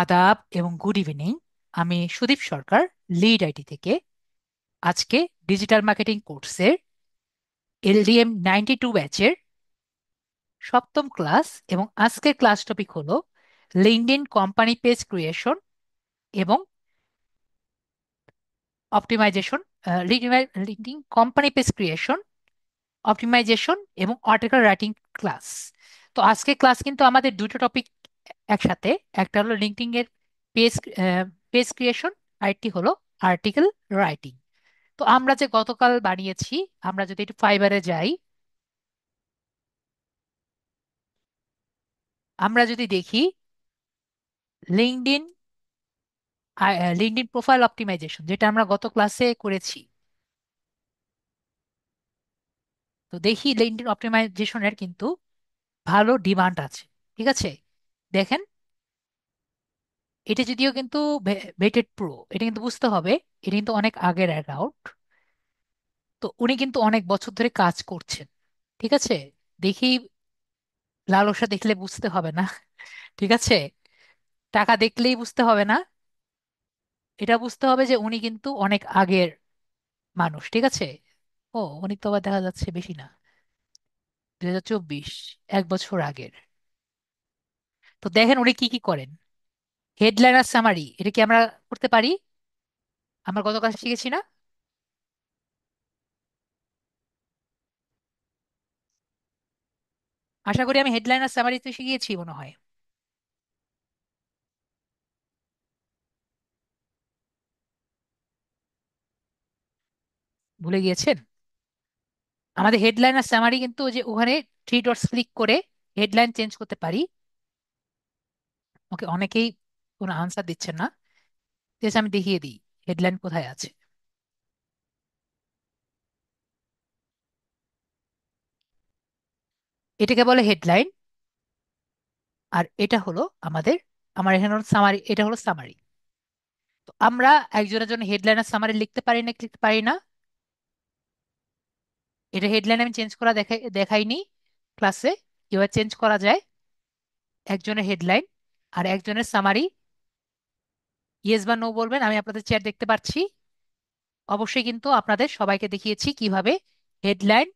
আদাব এবং good evening. আমি সুদীপ সরকার, লিড আইটি থেকে। আজকে ডিজিটাল মার্কেটিং কোর্সের LDM 92 ব্যাচের সপ্তম ক্লাস, এবং আজকের ক্লাস টপিক হলো লিঙ্কডইন কোম্পানি পেজ ক্রিয়েশন এবং optimisation. LinkedIn company page creation, optimisation এবং আর্টিকেল রাইটিং ক্লাস। তো আজকে ক্লাস কিন্তু আমাদের দুটো টপিক একসাথে। একটা হলো লিঙ্কডইন এর পেজ পেজ ক্রিয়েশন, আরেকটি হলো আর্টিকেল রাইটিং। তো আমরা যে গতকাল বানিয়েছি, আমরা যদি একটু ফাইবারে যাই, আমরা যদি দেখি লিঙ্কডইন লিঙ্কডইন প্রোফাইল অপটিমাইজেশন, যেটা আমরা গত ক্লাসে করেছি, তো দেখি লিঙ্কডইন অপটিমাইজেশনের কিন্তু ভালো ডিমান্ড আছে। ঠিক আছে, দেখেন, এটা যদিও কিন্তু ভেটেড প্রো, এটা কিন্তু বুঝতে হবে এটা কিন্তু অনেক আগের অ্যাকাউন্ট। তো উনি কিন্তু অনেক বছর ধরে কাজ করছেন। ঠিক আছে, দেখি, লালসা দেখলে বুঝতে হবে না। ঠিক আছে, টাকা দেখলেই বুঝতে হবে না, এটা বুঝতে হবে যে উনি কিন্তু অনেক আগের মানুষ। ঠিক আছে, ও উনি তো আবার দেখা যাচ্ছে বেশি না, 2024, 1 বছর আগের। তো দেখেন উনি কি কি করেন। হেডলাইন আর সামারি, এটা কি আমরা করতে পারি? আমরা গত ক্লাসে শিখেছি না? আশা করি আমি হেডলাইন আর সামারি তো শিখিয়েছি মনে হয়। ভুলে গিয়েছেন? আমাদের হেডলাইন আর সামারি কিন্তু ওই যে ওখানে 3 ডটস ক্লিক করে হেডলাইন চেঞ্জ করতে পারি। ওকে, অনেকেই কোনো আনসার দিচ্ছেন না। ঠিক আছে, আমি দেখিয়ে দিই হেডলাইন কোথায় আছে। এটাকে বলে হেডলাইন, আর এটা হলো আমাদের, আমার এখানে হলো সামারি, এটা হলো সামারি। তো আমরা একজনের জন্য হেডলাইন আর সামারি লিখতে পারি না, লিখতে পারি না? এটা হেডলাইন আমি চেঞ্জ করা দেখাইনি ক্লাসে, কিভাবে চেঞ্জ করা যায় একজনের হেডলাইন আর একজনের সামারি। ইয়েস বা নো বলবেন, আমি আপনাদের চ্যাট দেখতে পাচ্ছি। অবশ্যই কিন্তু আপনাদের সবাইকে দেখিয়েছি কিভাবে হেডলাইন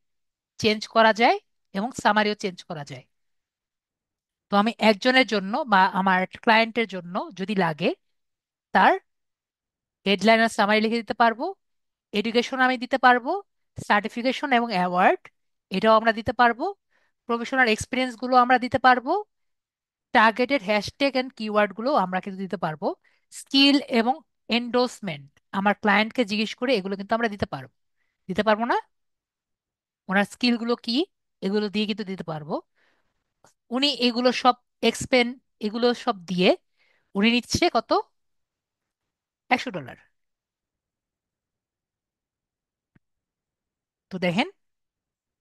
চেঞ্জ করা যায় এবং সামারিও চেঞ্জ করা যায়। তো আমি একজনের জন্য বা আমার ক্লায়েন্টের জন্য যদি লাগে, তার হেডলাইন আর সামারি লিখে দিতে পারবো। এডুকেশন আমি দিতে পারবো, সার্টিফিকেশন এবং অ্যাওয়ার্ড এটাও আমরা দিতে পারবো, প্রফেশনাল এক্সপিরিয়েন্স গুলো আমরা দিতে পারবো, টার্গেটেড হ্যাশট্যাগ এন্ড কিওয়ার্ড গুলো আমরা কিন্তু দিতে পারবো, স্কিল এবং এন্ডোর্সমেন্ট আমার ক্লায়েন্টকে জিজ্ঞেস করে এগুলো কিন্তু আমরা দিতে পারবো। দিতে পারবো না? ওনার স্কিল গুলো কি, এগুলো দিয়ে কিন্তু দিতে পারবো। উনি এগুলো সব এক্সপেন, এগুলো সব দিয়ে উনি নিচ্ছে কত? $100। তো দেখেন,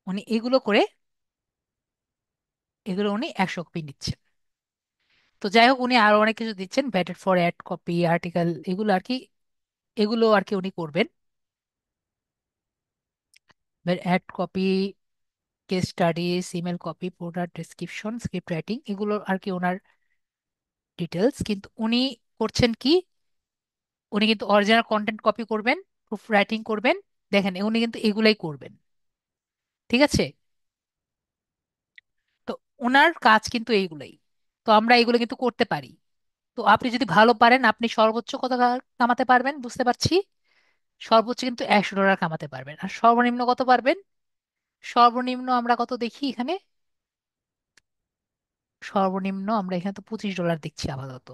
উনি এগুলো করে, এগুলো উনি 100 কপি নিচ্ছেন। তো যাই হোক, উনি আরো অনেক কিছু দিচ্ছেন, batted for ad copy, article, এগুলো আর কি, এগুলো আর কি উনি করবেন। Ad copy, case studies, email copy, product description, script writing, এগুলো আর কি ওনার ডিটেলস। কিন্তু উনি করছেন কি, উনি কিন্তু অরিজিনাল কন্টেন্ট কপি করবেন, প্রুফ রাইটিং করবেন। দেখেন উনি কিন্তু এগুলাই করবেন। ঠিক আছে, তো ওনার কাজ কিন্তু এইগুলাই। তো আমরা এগুলো কিন্তু করতে পারি। তো আপনি যদি ভালো পারেন, আপনি সর্বোচ্চ কত কামাতে পারবেন বুঝতে পারছি। সর্বোচ্চ কিন্তু $100 কামাতে পারবেন। আর সর্বনিম্ন কত পারবেন? সর্বনিম্ন আমরা কত দেখি এখানে, সর্বনিম্ন আমরা এখানে তো $25 দেখছি আপাতত।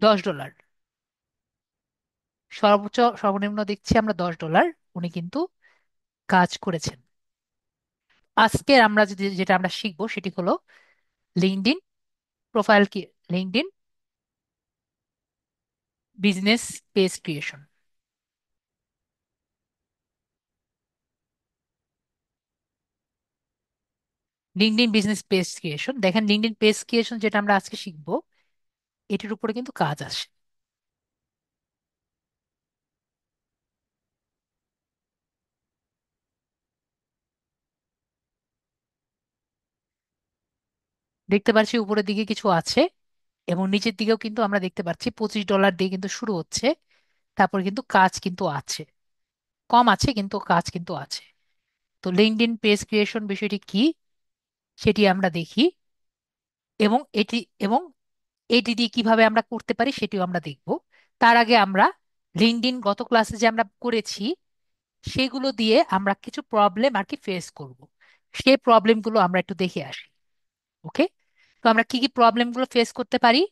$10, সর্বোচ্চ সর্বনিম্ন দেখছি আমরা $10। উনি কিন্তু কাজ করেছেন। আজকে আমরা যদি যেটা আমরা শিখবো সেটি হলো লিঙ্কডইন প্রোফাইল কি, LinkedIn business page creation. LinkedIn business page creation, দেখেন লিঙ্কডইন পেজ ক্রিয়েশন যেটা আমরা আজকে শিখবো, এটির উপরে কিন্তু কাজ আসে। দেখতে পাচ্ছি উপরের দিকে কিছু আছে, এবং নিচের দিকেও কিন্তু আমরা দেখতে পাচ্ছি $25 দিয়ে কিন্তু শুরু হচ্ছে। তারপর কিন্তু কাজ কিন্তু আছে, কম আছে কিন্তু কাজ কিন্তু আছে। তো লিঙ্কডইন পেজ ক্রিয়েশন বিষয়টি কি সেটি আমরা দেখি, এবং এবং এটি দিয়ে কিভাবে আমরা করতে পারি সেটিও আমরা দেখব। তার আগে আমরা লিঙ্কডইন গত ক্লাসে যে আমরা করেছি সেগুলো দিয়ে আমরা কিছু প্রবলেম আর কি ফেস করব, সেই প্রবলেমগুলো আমরা একটু দেখে আসি। ওকে, তো আমরা কি কি প্রবলেমগুলো ফেস করতে পারি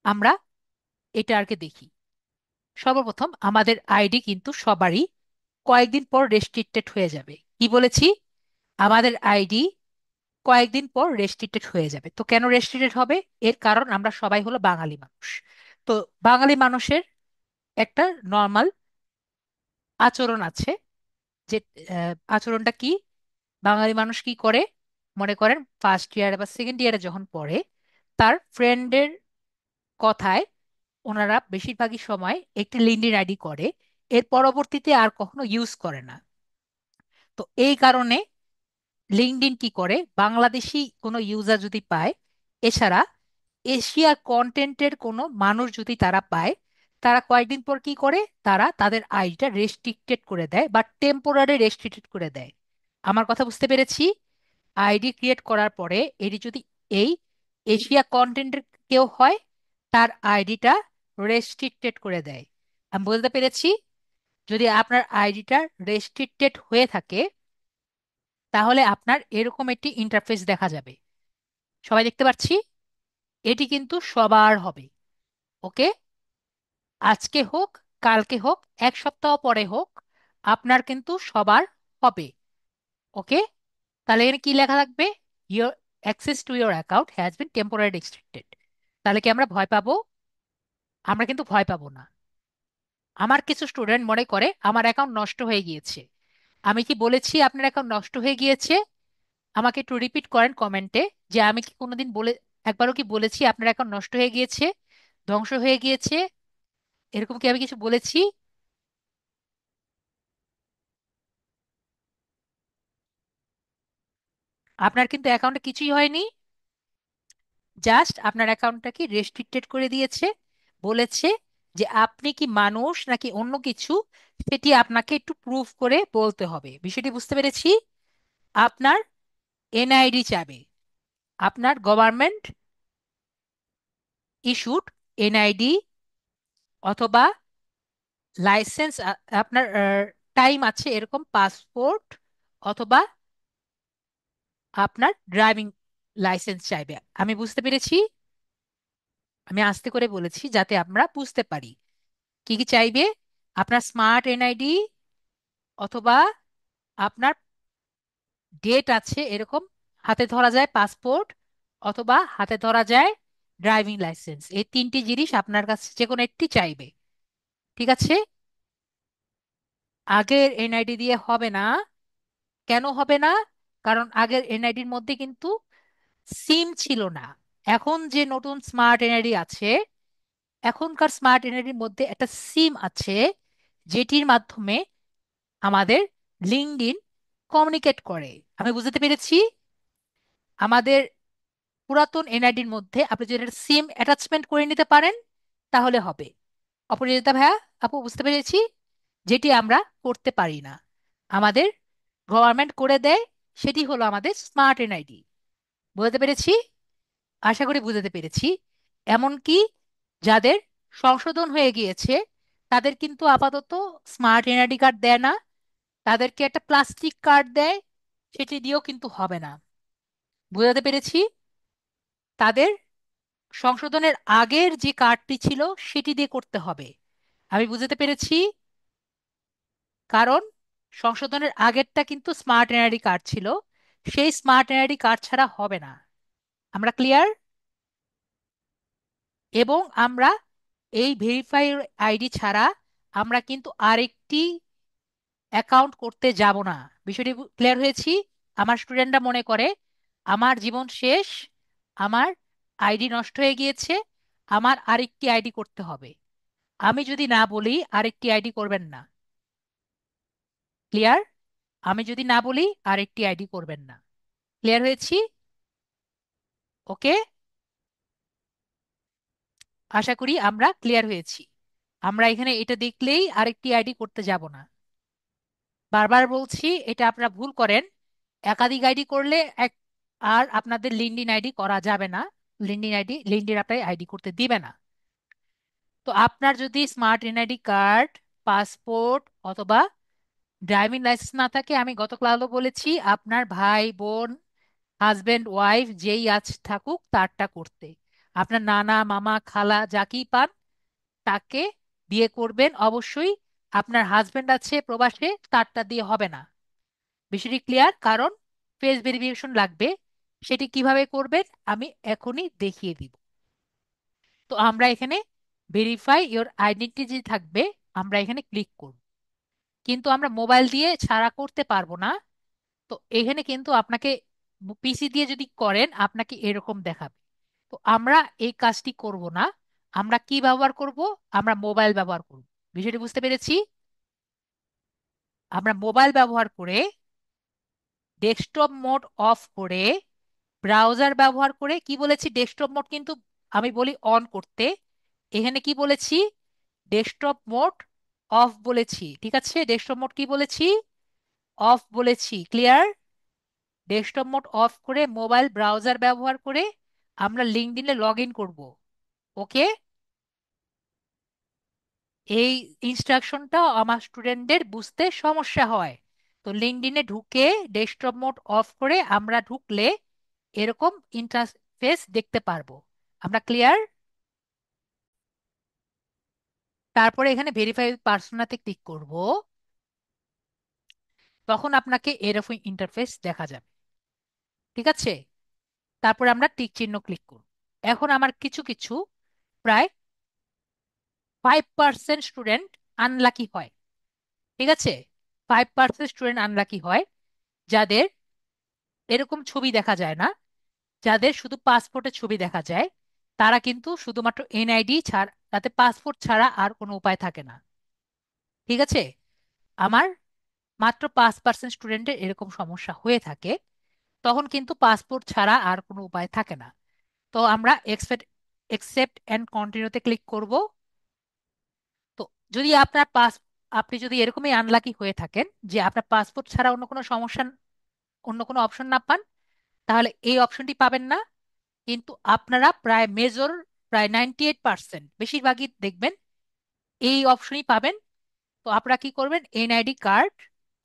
আমরা এটা আর কি দেখি। সর্বপ্রথম আমাদের আইডি কিন্তু সবারই কয়েকদিন পর রেস্ট্রিক্টেড হয়ে যাবে। কি বলেছি? আমাদের আইডি কয়েকদিন পর রেস্ট্রিক্টেড হয়ে যাবে। তো কেন রেস্ট্রিক্টেড হবে? এর কারণ আমরা সবাই হলো বাঙালি মানুষ। তো বাঙালি মানুষের একটা নর্মাল আচরণ আছে, যে আচরণটা কি? বাঙালি মানুষ কি করে? মনে করেন ফার্স্ট ইয়ার বা সেকেন্ড ইয়ারে যখন পড়ে, তার ফ্রেন্ডের কথায় ওনারা বেশিরভাগই সময় একটি লিঙ্কডইন আইডি করে, এর পরবর্তীতে আর কখনো ইউজ করে না। তো এই কারণে লিঙ্কডইন কি করে, বাংলাদেশি কোনো ইউজার যদি পায়, এছাড়া এশিয়ার কন্টেন্টের কোনো মানুষ যদি তারা পায়, তারা কয়েকদিন পর কি করে, তারা তাদের আইডিটা রেস্ট্রিক্টেড করে দেয় বা টেম্পোরারি রেস্ট্রিক্টেড করে দেয়। আমার কথা বুঝতে পেরেছি? আইডি ক্রিয়েট করার পরে এটি যদি এই এশিয়া কন্টেন্টের কেউ হয়, তার আইডিটা রেস্ট্রিক্টেড করে দেয়। আমি বলতে পেরেছি? যদি আপনার আইডিটা রেস্ট্রিক্টেড হয়ে থাকে, তাহলে আপনার এরকম একটি ইন্টারফেস দেখা যাবে। সবাই দেখতে পাচ্ছি? এটি কিন্তু সবার হবে। ওকে, আজকে হোক, কালকে হোক, এক সপ্তাহ পরে হোক, আপনার কিন্তু সবার হবে। ওকে, তাহলে এখানে কি লেখা থাকবে? Your access to your account has been temporary restricted. তাহলে কি আমরা ভয় পাবো? আমরা কিন্তু ভয় পাবো না। আমার কিছু স্টুডেন্ট মনে করে আমার অ্যাকাউন্ট নষ্ট হয়ে গিয়েছে। আমি কি বলেছি আপনার অ্যাকাউন্ট নষ্ট হয়ে গিয়েছে? আমাকে একটু রিপিট করেন কমেন্টে, যে আমি কি কোনোদিন একবারও কি বলেছি আপনার অ্যাকাউন্ট নষ্ট হয়ে গিয়েছে, ধ্বংস হয়ে গিয়েছে? এরকম কি আমি কিছু বলেছি? আপনার কিন্তু অ্যাকাউন্টে কিছুই হয়নি, জাস্ট আপনার অ্যাকাউন্টটা কি রেস্ট্রিক্টেড করে দিয়েছে, বলেছে যে আপনি কি মানুষ নাকি অন্য কিছু, সেটি আপনাকে একটু প্রুফ করে বলতে হবে। বিষয়টি বুঝতে পেরেছি? আপনার এনআইডি চাবে, আপনার গভর্নমেন্ট ইস্যুড এনআইডি, অথবা লাইসেন্স, আপনার টাইম আছে এরকম পাসপোর্ট, অথবা আপনার ড্রাইভিং লাইসেন্স চাইবে। আমি বুঝতে পেরেছি? আমি আস্তে করে বলেছি যাতে আমরা বুঝতে পারি। কি কি চাইবে? আপনার স্মার্ট এনআইডি, অথবা আপনার ডেট আছে এরকম হাতে ধরা যায় পাসপোর্ট, অথবা হাতে ধরা যায় ড্রাইভিং লাইসেন্স। এই তিনটি জিনিস আপনার কাছে যে কোনো একটি চাইবে। ঠিক আছে? আগের এনআইডি দিয়ে হবে না। কেন হবে না? কারণ আগের এনআইডির মধ্যে কিন্তু সিম ছিল না। এখন যে নতুন স্মার্ট এনআইডি আছে, এখনকার স্মার্ট এনআইডির মধ্যে একটা সিম আছে, যেটির মাধ্যমে আমাদের লিঙ্কডইন কমিউনিকেট করে। আমি বুঝতে পেরেছি? আমাদের পুরাতন এনআইডির মধ্যে আপনি যদি একটা সিম অ্যাটাচমেন্ট করে নিতে পারেন, তাহলে হবে। অপরাজিতা ভাইয়া, আপু, বুঝতে পেরেছি? যেটি আমরা করতে পারি না, আমাদের গভর্নমেন্ট করে দেয়, সেটি হলো আমাদের স্মার্ট এনআইডি। বুঝতে পেরেছি? আশা করি বুঝতে পেরেছি। এমনকি যাদের সংশোধন হয়ে গিয়েছে, তাদের কিন্তু আপাতত স্মার্ট এনআইডি কার্ড দেয় না, তাদেরকে একটা প্লাস্টিক কার্ড দেয়, সেটি দিয়েও কিন্তু হবে না। বুঝতে পেরেছি? তাদের সংশোধনের আগের যে কার্ডটি ছিল সেটি দিয়ে করতে হবে। আমি বুঝতে পেরেছি? কারণ সংশোধনের আগেরটা কিন্তু স্মার্ট এনআইডি কার্ড ছিল, সেই স্মার্ট এনআইডি কার্ড ছাড়া হবে না। আমরা ক্লিয়ার? এবং আমরা এই ভেরিফাই আইডি ছাড়া আমরা কিন্তু আরেকটি অ্যাকাউন্ট করতে যাব না। বিষয়টি ক্লিয়ার হয়েছি? আমার স্টুডেন্টরা মনে করে আমার জীবন শেষ, আমার আইডি নষ্ট হয়ে গিয়েছে, আমার আরেকটি আইডি করতে হবে। আমি যদি না বলি আরেকটি আইডি করবেন না। ক্লিয়ার? আমি যদি না বলি আরেকটি আইডি করবেন না। ক্লিয়ার হয়েছি? ওকে, আশা করি আমরা ক্লিয়ার হয়েছি। আমরা এখানে এটা দেখলেই আরেকটি আইডি করতে যাব না। বারবার বলছি, এটা আপনারা ভুল করেন। একাধিক আইডি করলে এক, আর আপনাদের লিঙ্কডইন আইডি করা যাবে না। লিঙ্কডইন আপনার আইডি করতে দিবে না। তো আপনার যদি স্মার্ট এনআইডি কার্ড, পাসপোর্ট অথবা ড্রাইভিং লাইসেন্স না থাকে, আমি গত ক্লাসও বলেছি আপনার ভাই বোন, হাজবেন্ড ওয়াইফ যেই আজ থাকুক তারটা করতে। আপনার নানা মামা খালা যাকেই পান তাকে দিয়ে করবেন অবশ্যই। আপনার হাজবেন্ড আছে প্রবাসে, তারটা দিয়ে হবে না। বিষয়টি ক্লিয়ার? কারণ ফেস ভেরিফিকেশন লাগবে। সেটি কিভাবে করবেন আমি এখনই দেখিয়ে দিব। তো আমরা এখানে ভেরিফাই ইওর আইডেন্টিটি যে থাকবে, আমরা এখানে ক্লিক করব। কিন্তু আমরা মোবাইল দিয়ে ছাড়া করতে পারবো না। তো এখানে কিন্তু আপনাকে পিসি দিয়ে যদি করেন আপনাকে এরকম দেখাবে। তো আমরা এই কাজটি করব না। আমরা কি ব্যবহার করব? আমরা মোবাইল ব্যবহার করব। বিষয়টি বুঝতে পেরেছি? আমরা মোবাইল ব্যবহার করে ডেস্কটপ মোড অফ করে ব্রাউজার ব্যবহার করে, কি বলেছি ডেস্কটপ মোড কিন্তু আমি বলি অন করতে, এখানে কি বলেছি ডেস্কটপ মোড অফ বলেছি। ঠিক আছে, ডেস্কটপ মোড কি বলেছি? অফ বলেছি। ক্লিয়ার? ডেস্কটপ মোড অফ করে মোবাইল ব্রাউজার ব্যবহার করে আমরা লিঙ্কডইনে লগ ইন করবো। ওকে, এই ইনস্ট্রাকশনটা আমার স্টুডেন্টদের বুঝতে সমস্যা হয়। তো লিঙ্কডইনে ঢুকে ডেস্কটপ মোড অফ করে আমরা ঢুকলে এরকম ইন্টারফেস দেখতে পারবো। আমরা ক্লিয়ার? তারপরে এখানে ভেরিফাই পার্সোনাতে ক্লিক করব। তখন আপনাকে এরকম ইন্টারফেস দেখা যাবে। ঠিক আছে, তারপরে আমরা টিক চিহ্ন ক্লিক করব। এখন আমার কিছু কিছু প্রায় 5% স্টুডেন্ট আনলাকি হয়। ঠিক আছে, 5% স্টুডেন্ট আনলাকি হয় যাদের এরকম ছবি দেখা যায় না, যাদের শুধু পাসপোর্টের ছবি দেখা যায়। তারা কিন্তু শুধুমাত্র এনআইডি ছাড়া, তাতে পাসপোর্ট ছাড়া আর কোনো উপায় থাকে না। ঠিক আছে, আমার মাত্র 5% স্টুডেন্টের এরকম সমস্যা হয়ে থাকে। তখন কিন্তু পাসপোর্ট ছাড়া আর কোনো উপায় থাকে না। তো আমরা একসেপ্ট অ্যান্ড কন্টিনিউতে ক্লিক করব। তো যদি আপনি যদি এরকমই আনলাকি হয়ে থাকেন যে আপনার পাসপোর্ট ছাড়া অন্য কোনো সমস্যা, অন্য কোনো অপশন না পান, তাহলে এই অপশনটি পাবেন না। কিন্তু আপনারা প্রায় 98% বেশিরভাগই দেখবেন এই অপশনই পাবেন। তো আপনারা কি করবেন? এনআইডি কার্ড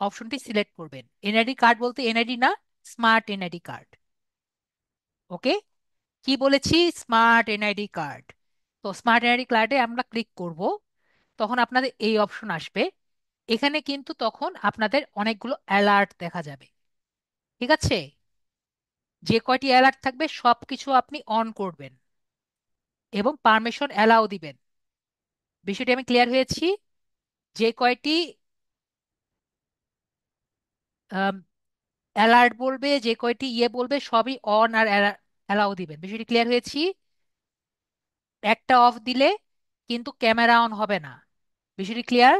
অপশনটি সিলেক্ট করবেন। এনআইডি কার্ড বলতে এনআইডি না, স্মার্ট এনআইডি কার্ড। ওকে, কি বলেছি? Smart NID card. তো স্মার্ট এনআইডি কার্ডে আমরা ক্লিক করব। তখন আপনাদের এই অপশন আসবে। এখানে কিন্তু তখন আপনাদের অনেকগুলো অ্যালার্ট দেখা যাবে। ঠিক আছে, যে কয়টি অ্যালার্ট থাকবে সবকিছু আপনি অন করবেন এবং পারমিশন অ্যালাউ দিবেন। বিষয়টি আমি ক্লিয়ার হয়েছি? যে কয়টি অ্যালার্ট বলবে, যে কয়টি বলবে সবই অন আর অ্যালাউ দিবেন। বিষয়টি ক্লিয়ার হয়েছি? একটা অফ দিলে কিন্তু ক্যামেরা অন হবে না। বিষয়টি ক্লিয়ার?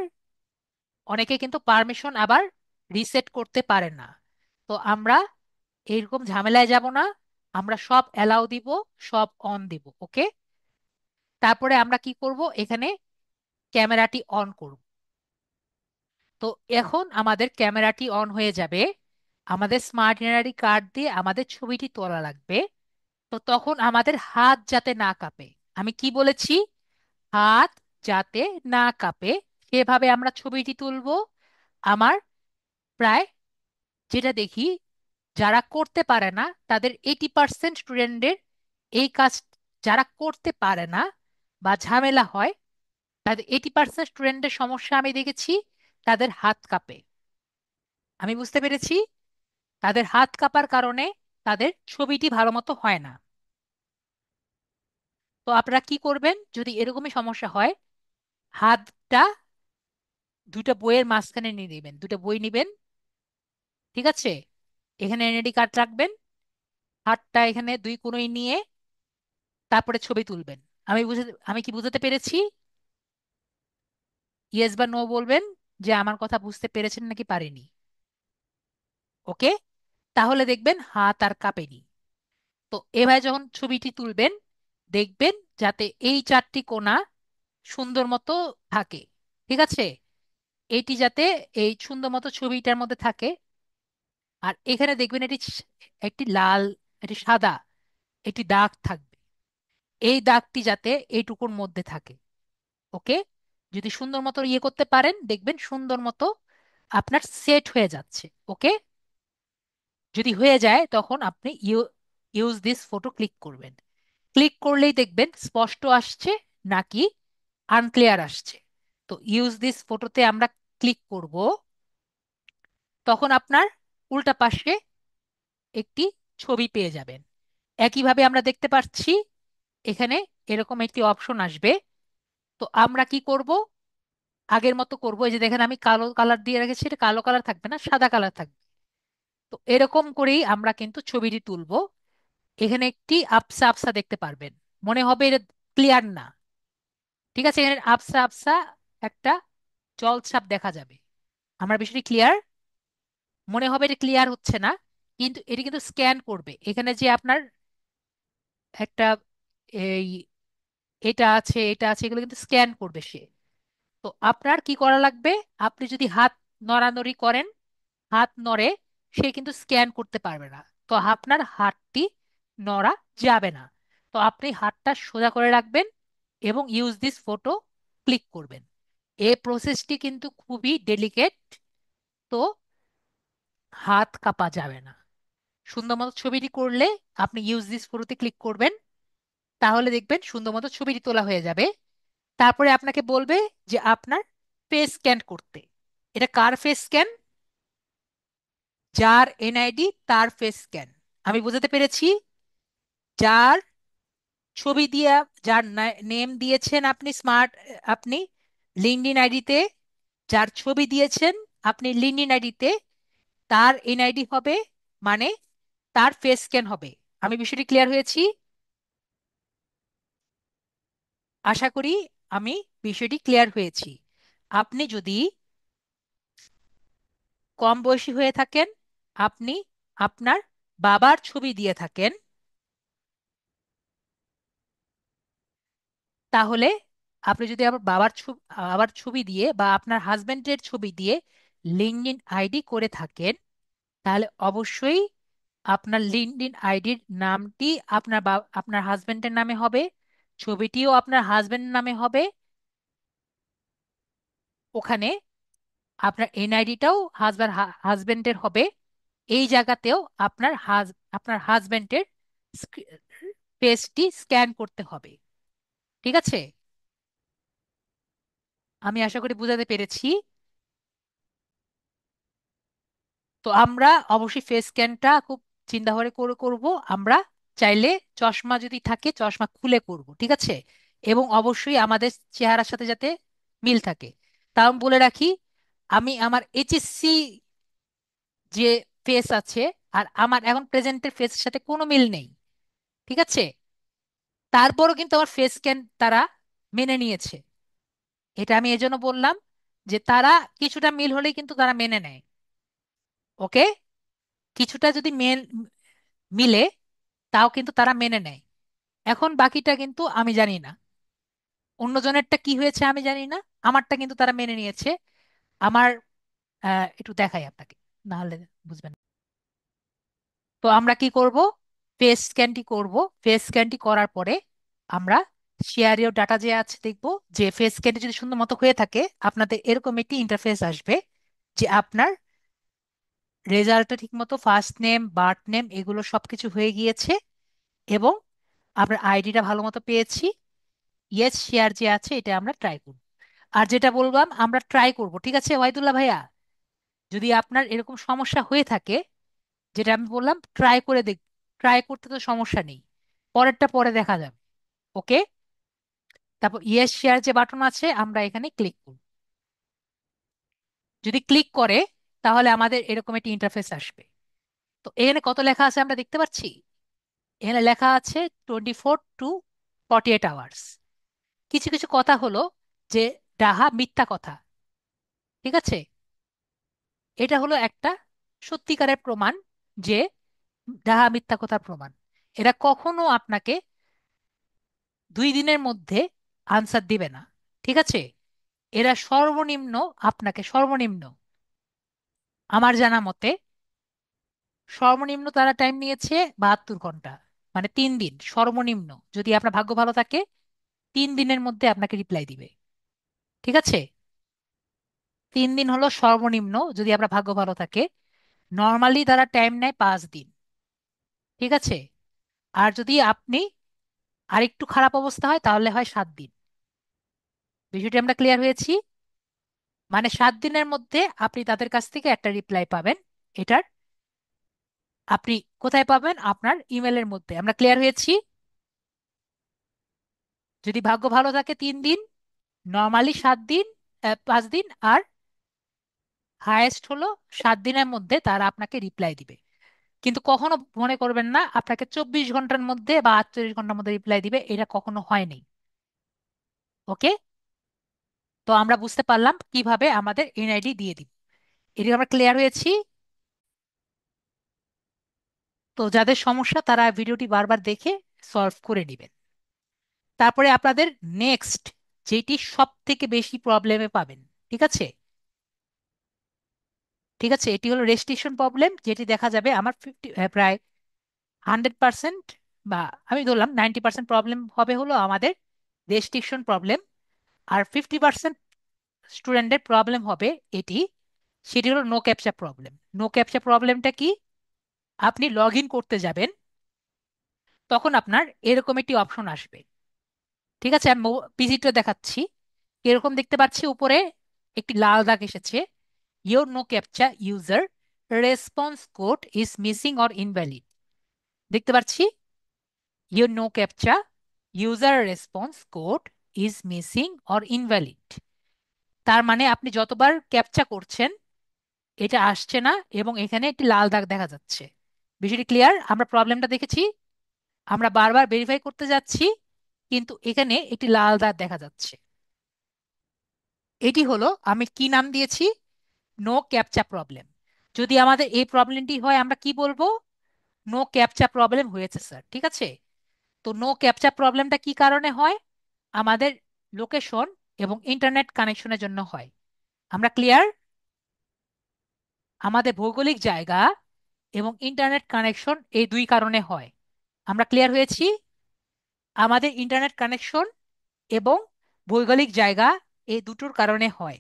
অনেকে কিন্তু পারমিশন আবার রিসেট করতে পারে না। তো আমরা এইরকম ঝামেলায় যাব না। আমরা সব অ্যালাউ দিব, সব অন দিব। ওকে, তারপরে আমরা কি করব? এখানে ক্যামেরাটি অন করব। তো এখন আমাদের ক্যামেরাটি অন হয়ে যাবে। আমাদের স্মার্ট এনআইডি কার্ড দিয়ে আমাদের ছবিটি তোলা লাগবে। তো তখন আমাদের হাত যাতে না কাঁপে, আমি কি বলেছি? হাত যাতে না কাঁপে সেভাবে আমরা ছবিটি তুলবো। আমার প্রায় যেটা দেখি, যারা করতে পারে না তাদের 80% স্টুডেন্টদের এই কাজ, যারা করতে পারে না বা ঝামেলা হয়, তাদের 80% স্টুডেন্টের সমস্যা আমি দেখেছি, তাদের হাত কাঁপে। আমি বুঝতে পেরেছি তাদের হাত কাঁপার কারণে তাদের ছবিটি ভালো মতো হয় না। তো আপনারা কি করবেন যদি এরকমই সমস্যা হয়? হাতটা দুইটা বইয়ের মাঝখানে নিয়ে নেবেন, দুটো বই নেবেন। ঠিক আছে, এখানে এনআইডি কার্ড রাখবেন, হাতটা এখানে দুই কোণই নিয়ে তারপরে ছবি তুলবেন। আমি কি বুঝাতে পেরেছি? ইয়েস বা নো বলবেন যে আমার কথা বুঝতে পেরেছেন নাকি পারেনি। ওকে, তাহলে দেখবেন হাত আর কাঁপেনি। তো এভাবে যখন ছবিটি তুলবেন, দেখবেন যাতে এই চারটি কোণা সুন্দর মতো থাকে। ঠিক আছে, এটি যাতে এই সুন্দর মতো ছবিটার মধ্যে থাকে। আর এখানে দেখবেন এটি একটি লাল, এটি সাদা, একটি দাগ থাকবে। এই দাগটি যাতে এইটুকুর মধ্যে থাকে। ওকে, যদি সুন্দর মতো ইয়ে করতে পারেন, দেখবেন সুন্দর মতো আপনার সেট হয়ে যাচ্ছে। ওকে, যদি হয়ে যায় তখন আপনি ইউজ দিস ফটো ক্লিক করবেন। ক্লিক করলেই দেখবেন স্পষ্ট আসছে নাকি আনক্লিয়ার আসছে। তো ইউজ দিস ফটোতে আমরা ক্লিক করব, তখন আপনার উল্টা পাশে একটি ছবি পেয়ে যাবেন। একইভাবে আমরা দেখতে পাচ্ছি এখানে এরকম একটি অপশন আসবে। তো আমরা কি করব, আগের মতো করব। এই যে দেখেন আমি কালো কালার দিয়ে রেখেছি, এটা কালো কালার থাকবে না, সাদা কালার থাকবে। তো এরকম করেই আমরা কিন্তু ছবিটি তুলবো। এখানে একটি আবসা আবসা দেখতে পারবেন, মনে হবে এটা ক্লিয়ার না। ঠিক আছে, এখানে আবসা আবসা একটা জলছাপ দেখা যাবে। আমার বিষয়টি ক্লিয়ার? মনে হবে এটা ক্লিয়ার হচ্ছে না, কিন্তু এটি কিন্তু স্ক্যান করবে। এখানে যে আপনার একটা এই এটা আছে, এটা আছে, এগুলো কিন্তু স্ক্যান করবে সে। তো আপনার কি করা লাগবে, আপনি যদি হাত নড়ানড়ি করেন, হাত নড়ে, সে কিন্তু স্ক্যান করতে পারবে না। তো আপনার হাতটি নড়া যাবে না। তো আপনি হাতটা সোজা করে রাখবেন এবং ইউজ দিস ফটো ক্লিক করবেন। এই প্রসেসটি কিন্তু খুবই ডেলিকেট। তো হাত কাঁপা যাবে না। সুন্দর মতো ছবিটি করলে আপনি ইউজ দিস ফটোতে ক্লিক করবেন, তাহলে দেখবেন সুন্দর মতো ছবিটি তোলা হয়ে যাবে। তারপরে আপনাকে বলবে যে আপনার ফেস স্ক্যান করতে। এটা কার ফেস স্ক্যান? যার এনআইডি তার ফেস স্ক্যান। আমি বুঝাতে পেরেছি? যার ছবি দিয়ে, যার নেম দিয়েছেন আপনি স্মার্ট, আপনি লিঙ্কডইন আইডিতে, যার ছবি দিয়েছেন আপনি লিঙ্কডইন আইডিতে, তার এনআইডি হবে, মানে তার ফেস স্ক্যান হবে। আমি বিষয়টি ক্লিয়ার হয়েছি? আশা করি আমি বিষয়টি ক্লিয়ার হয়েছি। আপনি যদি কম বয়সী হয়ে থাকেন, আপনি আপনার বাবার ছবি দিয়ে থাকেন, তাহলে আপনি যদি আবার বাবার ছবি দিয়ে বা আপনার হাজবেন্ডের ছবি দিয়ে লিঙ্কডইন আইডি করে থাকেন, তাহলে অবশ্যই আপনার লিঙ্কডইন আইডির নামটি আপনার হাজবেন্ডের নামে হবে, ছবিটিও আপনার হাজবেন্ডের নামে হবে। ওখানে আপনার এনআইডিটাও হাজবেন্ডের হবে। এই জায়গাতেও আপনার হাজবেন্ডের ফেসটি স্ক্যান করতে হবে। ঠিক আছে, আমি আশা করি বুঝাতে পেরেছি। তো আমরা অবশ্যই ফেস স্ক্যানটা খুব চিন্তা করে করব। আমরা চাইলে চশমা যদি থাকে চশমা খুলে করব, ঠিক আছে? এবং অবশ্যই আমাদের চেহারার সাথে যাতে মিল থাকে। তাও আমি বলে রাখি, আমি আমার এইচএসসি যে ফেস আছে আর আমার এখন প্রেজেন্টের ফেসের সাথে কোনো মিল নেই। ঠিক আছে, তারপরও কিন্তু আমার ফেস স্ক্যান তারা মেনে নিয়েছে। এটা আমি এজন্য বললাম যে তারা কিছুটা মিল হলেই কিন্তু তারা মেনে নেয়। ওকে, কিছুটা যদি মিলে, তাও কিন্তু তারা মেনে নেয়। এখন বাকিটা কিন্তু আমি জানি না, অন্যজনেরটা কি হয়েছে আমি জানি না, আমারটা কিন্তু তারা মেনে নিয়েছে। আমার একটু দেখাই আপনাকে, না হলে বুঝবেন না। তো আমরা কি করব, ফেস স্ক্যানটি করব। ফেস স্ক্যানটি করার পরে আমরা শেয়ারিও ডাটা যে আছে দেখব, যে ফেস স্ক্যানটি যদি সুন্দর মতো হয়ে থাকে আপনাদের এরকম একটি ইন্টারফেস আসবে, যে আপনার রেজাল্টটা ঠিক মতো ফার্স্ট নেম বার্থ নেম এগুলো সবকিছু হয়ে গিয়েছে, এবং আপনার আইডিটা ভালো মতো পেয়েছি। ইয়েস শেয়ার যে আছে এটা আমরা ট্রাই করব। আর যেটা বললাম আমরা ট্রাই করব, ঠিক আছে ওয়াহিদুল্লাহ ভাইয়া? যদি আপনার এরকম সমস্যা হয়ে থাকে, যেটা আমি বললাম ট্রাই করে দেখ, ট্রাই করতে তো সমস্যা নেই, পরেরটা পরে দেখা যাবে। ওকে, তারপর ইয়েস শেয়ার যে বাটন আছে আমরা এখানে ক্লিক করব। যদি ক্লিক করে তাহলে আমাদের এরকম একটি ইন্টারফেস আসবে। তো এখানে কত লেখা আছে আমরা দেখতে পাচ্ছি? এখানে লেখা আছে 24 to 48 আওয়ার্স। কিছু কিছু কথা হলো যে ডাহা মিথ্যা কথা। ঠিক আছে, এটা হলো একটা সত্যিকারের প্রমাণ যে ডাহা মিথ্যা কথার প্রমাণ। এরা কখনো আপনাকে 2 দিনের মধ্যে আনসার দিবে না। ঠিক আছে? এরা সর্বনিম্ন, আপনাকে সর্বনিম্ন আমার জানা মতে সর্বনিম্ন তারা টাইম নিয়েছে 72 ঘন্টা, মানে 3 দিন সর্বনিম্ন। যদি আপনার ভাগ্য ভালো থাকে 3 দিনের মধ্যে আপনাকে রিপ্লাই দিবে। ঠিক আছে? 3 দিন হলো সর্বনিম্ন যদি আপনার ভাগ্য ভালো থাকে। নর্মালি তারা টাইম নেয় 5 দিন। ঠিক আছে? আর যদি আপনি আরেকটু খারাপ অবস্থা হয় তাহলে হয় 7 দিন। বিষয়টি আমরা ক্লিয়ার হয়েছি? মানে 7 দিনের মধ্যে আপনি তাদের কাছ থেকে একটা রিপ্লাই পাবেন। এটার আপনি কোথায় পাবেন? আপনার ইমেলের মধ্যে। আমরা ক্লিয়ার হয়েছি? যদি ভাগ্য ভালো থাকে 3 দিন, নর্মালি 7 দিন, 5 দিন, আর হায়েস্ট হলো 7 দিনের মধ্যে তারা আপনাকে রিপ্লাই দিবে। কিন্তু কখনো মনে করবেন না আপনাকে 24 ঘন্টার মধ্যে বা 48 ঘন্টার মধ্যে রিপ্লাই দিবে, এটা কখনো হয়নি। ওকে? তো আমরা বুঝতে পারলাম কিভাবে আমাদের এনআইডি দিয়ে দিব। এটি আমরা ক্লিয়ার হয়েছি? তো যাদের সমস্যা তারা ভিডিওটি বারবার দেখে সলভ করে নেবেন। তারপরে আপনাদের নেক্সট, যেটি সব থেকে বেশি প্রবলেমে পাবেন। ঠিক আছে? ঠিক আছে, এটি হলো রেস্ট্রিকশন প্রবলেম, যেটি দেখা যাবে আমার প্রায় 100%, বা আমি ধরলাম 90% প্রবলেম হবে হলো আমাদের রেস্ট্রিকশন প্রবলেম। আর 50% স্টুডেন্টের প্রবলেম হবে এটি, সেটি হলো no captcha problem. No captcha প্রবলেমটা কি? আপনি লগ ইন করতে যাবেন, তখন আপনার এরকম একটি অপশন আসবে। ঠিক আছে, আমি পিসিটা দেখাচ্ছি। এরকম দেখতে পাচ্ছি উপরে একটি লাল দাগ এসেছে, your no captcha user response code is missing or invalid. দেখতে পাচ্ছি your no captcha user response code is missing or invalid. তার মানে আপনি যতবার ক্যাপচা করছেন এটা আসছে না, এবং এখানে একটি লাল দাগ দেখা যাচ্ছে। বিষয়টি ক্লিয়ার? আমরা প্রবলেমটা দেখেছি, আমরা বারবার ভেরিফাই করতে যাচ্ছি, কিন্তু এখানে একটি লাল দাগ দেখা যাচ্ছে। এটি হলো, আমি কি নাম দিয়েছি, নো ক্যাপচা প্রবলেম। যদি আমাদের এই প্রবলেমটি হয় আমরা কি বলবো? নো ক্যাপচা প্রবলেম হয়েছে স্যার। ঠিক আছে? তো নো ক্যাপচা প্রবলেমটা কি কারণে হয়? আমাদের লোকেশন এবং ইন্টারনেট কানেকশনের জন্য হয়। আমরা ক্লিয়ার? আমাদের ভৌগোলিক জায়গা এবং ইন্টারনেট কানেকশন এই দুই কারণে হয়। আমরা ক্লিয়ার হয়েছি? আমাদের ইন্টারনেট কানেকশন এবং ভৌগোলিক জায়গা এই দুটোর কারণে হয়।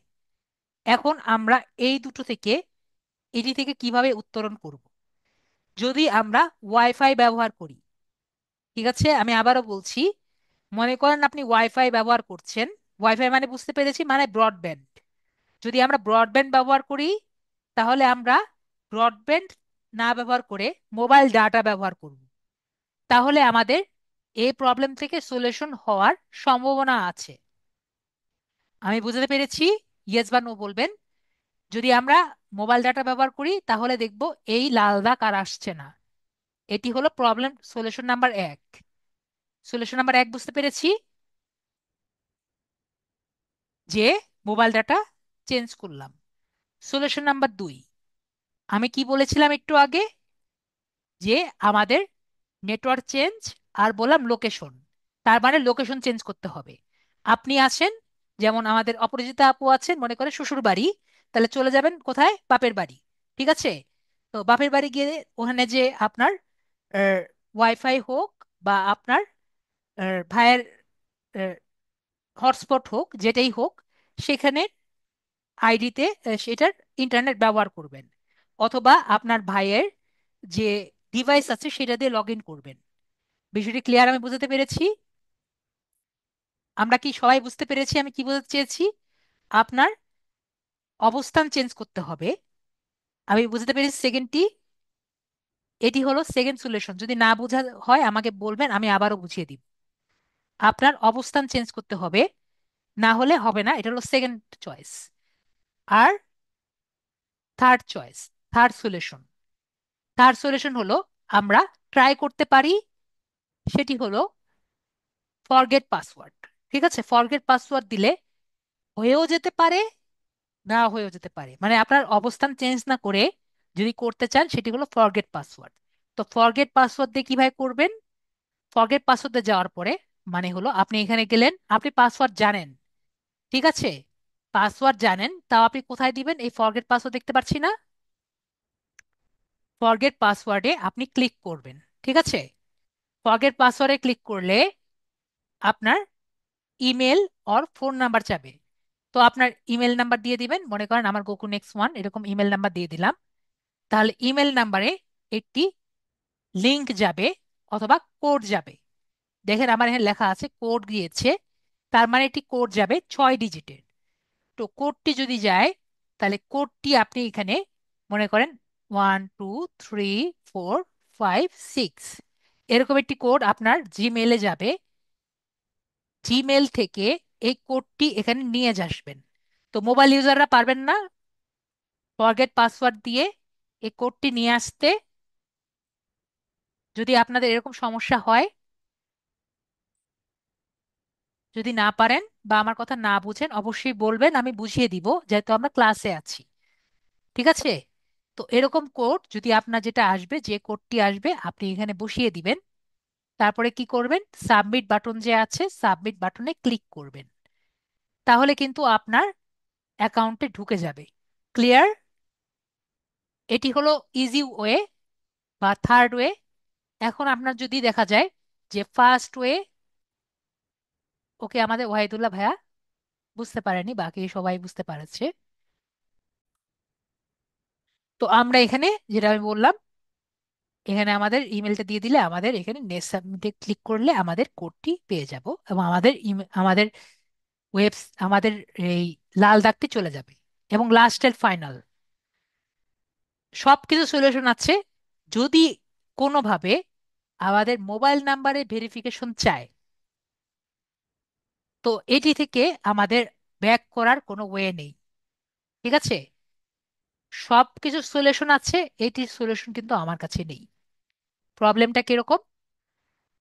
এখন আমরা এই দুটো থেকে, এটি থেকে কিভাবে উত্তরণ করব? যদি আমরা ওয়াইফাই ব্যবহার করি। ঠিক আছে, আমি আবারও বলছি, মনে করেন আপনি ওয়াইফাই ব্যবহার করছেন। ওয়াইফাই মানে বুঝতে পেরেছি, মানে ব্রডব্যান্ড। যদি আমরা ব্রডব্যান্ড ব্যবহার করি তাহলে আমরা ব্রডব্যান্ড না ব্যবহার করে মোবাইল ডাটা ব্যবহার করব। তাহলে আমাদের এই প্রবলেম থেকে সলিউশন হওয়ার সম্ভাবনা আছে। আমি বুঝতে পেরেছি? ইয়েস বা নো বলবেন। যদি আমরা মোবাইল ডাটা ব্যবহার করি তাহলে দেখব এই লাল দাগ আর আসছে না। এটি হলো problem solution number 1। Solution number 1 বুঝতে পেরেছি, যে মোবাইল ডাটা চেঞ্জ করলাম। সলিউশন নাম্বার 2, আমি কি বলেছিলাম একটু আগে, যে আমাদের নেটওয়ার্ক চেঞ্জ, আর বললাম লোকেশন। তার মানে লোকেশন চেঞ্জ করতে হবে। আপনি আসেন, যেমন আমাদের অপরাজিতা আপু আছেন মনে করে শ্বশুর বাড়ি, তাহলে চলে যাবেন কোথায়? বাপের বাড়ি। ঠিক আছে? তো বাপের বাড়ি গিয়ে ওখানে যে আপনার ওয়াইফাই হোক বা আপনার ভাইয়ের হটস্পট হোক, যেটাই হোক, সেখানে আইডিতে সেটার ইন্টারনেট ব্যবহার করবেন, অথবা আপনার ভাইয়ের যে ডিভাইস আছে সেটা দিয়ে লগ ইন করবেন। বিষয়টি ক্লিয়ার? আমি বুঝতে পেরেছি? আমরা কি সবাই বুঝতে পেরেছি আমি কি বলতে চেয়েছি? আপনার অবস্থান চেঞ্জ করতে হবে। আমি বুঝতে পেরেছি সেকেন্ডটি। এটি হলো সেকেন্ড সলিউশন। যদি না বোঝা হয় আমাকে বলবেন, আমি আবারও বুঝিয়ে দিব। আপনার অবস্থান চেঞ্জ করতে হবে, না হলে হবে না। এটা হলো সেকেন্ড চয়েস। আর third choice, third solution, third solution হলো আমরা ট্রাই করতে পারি, সেটি হলো ফরগেট পাসওয়ার্ড। ঠিক আছে? ফরগেট পাসওয়ার্ড দিলে হয়েও যেতে পারে, না হয়েও যেতে পারে। মানে আপনার অবস্থান চেঞ্জ না করে যদি করতে চান সেটি হলো ফরগেট পাসওয়ার্ড। তো ফরগেট পাসওয়ার্ড দিয়ে কিভাবে করবেন? ফরগেট পাসওয়ার্ডে যাওয়ার পরে মানে হলো আপনি এখানে গেলেন, আপনি পাসওয়ার্ড জানেন, ঠিক আছে, পাসওয়ার্ড জানেন, তাও আপনি কোথায় দিবেন? এই ফরগেট পাসওয়ার্ড দেখতে পাচ্ছি না, ফরগেট পাসওয়ার্ডে আপনি ক্লিক করবেন, ঠিক আছে। ফরগেট পাসওয়ার্ডে ক্লিক করলে আপনার ইমেল অর ফোন নাম্বার চাবে। তো আপনার ইমেল নাম্বার দিয়ে দিবেন, মনে করেন আমার gokunext1 এরকম ইমেল নাম্বার দিয়ে দিলাম। তাহলে ইমেল নাম্বারে একটি লিংক যাবে অথবা কোড যাবে। দেখেন আমার এখানে লেখা আছে কোড গিয়েছে, তার মানে একটি কোড যাবে 6 ডিজিটের। তো কোডটি যদি যায়, তাহলে কোডটি আপনি এখানে মনে করেন 1 2 3 4 5 6 এরকম একটি কোড আপনার জিমেলে যাবে। জিমেল থেকে এই কোডটি এখানে নিয়ে আসবেন। তো মোবাইল ইউজাররা পারবেন না ফরগেট পাসওয়ার্ড দিয়ে এই কোডটি নিয়ে আসতে। যদি আপনাদের এরকম সমস্যা হয়, যদি না পারেন বা আমার কথা না বুঝেন, অবশ্যই বলবেন, আমি বুঝিয়ে দিব, যেহেতু আমরা ক্লাসে আছি, ঠিক আছে। তো এরকম কোড যদি আপনার যেটা আসবে, যে কোডটি আসবে আপনি এখানে বসিয়ে দিবেন। তারপরে কি করবেন? সাবমিট বাটন যে আছে, সাবমিট বাটনে ক্লিক করবেন। তাহলে কিন্তু আপনার অ্যাকাউন্টে ঢুকে যাবে। ক্লিয়ার? এটি হলো ইজি ওয়ে বা থার্ড ওয়ে। এখন আপনার যদি দেখা যায় যে ফার্স্ট ওয়ে, ওকে, আমাদের ওয়াহিদুল্লাহ ভাইয়া বুঝতে পারেনি, বাকি সবাই বুঝতে পারছে। তো আমরা এখানে যেটা আমি বললাম, এখানে আমাদের ইমেলটা দিয়ে দিলে আমাদের এখানে নেক্সট সাবমিটে ক্লিক করলে আমাদের কোডটি পেয়ে যাব, এবং আমাদের আমাদের ওয়েবস আমাদের এই লাল দাগটি চলে যাবে। এবং লাস্ট এর ফাইনাল সব কিছু সলিউশন আছে। যদি কোনোভাবে আমাদের মোবাইল নাম্বারে ভেরিফিকেশন চায়, তো এটি থেকে আমাদের ব্যাক করার কোনো ওয়ে নেই, ঠিক আছে। সব কিছু সলিউশন আছে, এটির সলিউশন কিন্তু আমার কাছে নেই। প্রবলেমটা কিরকম?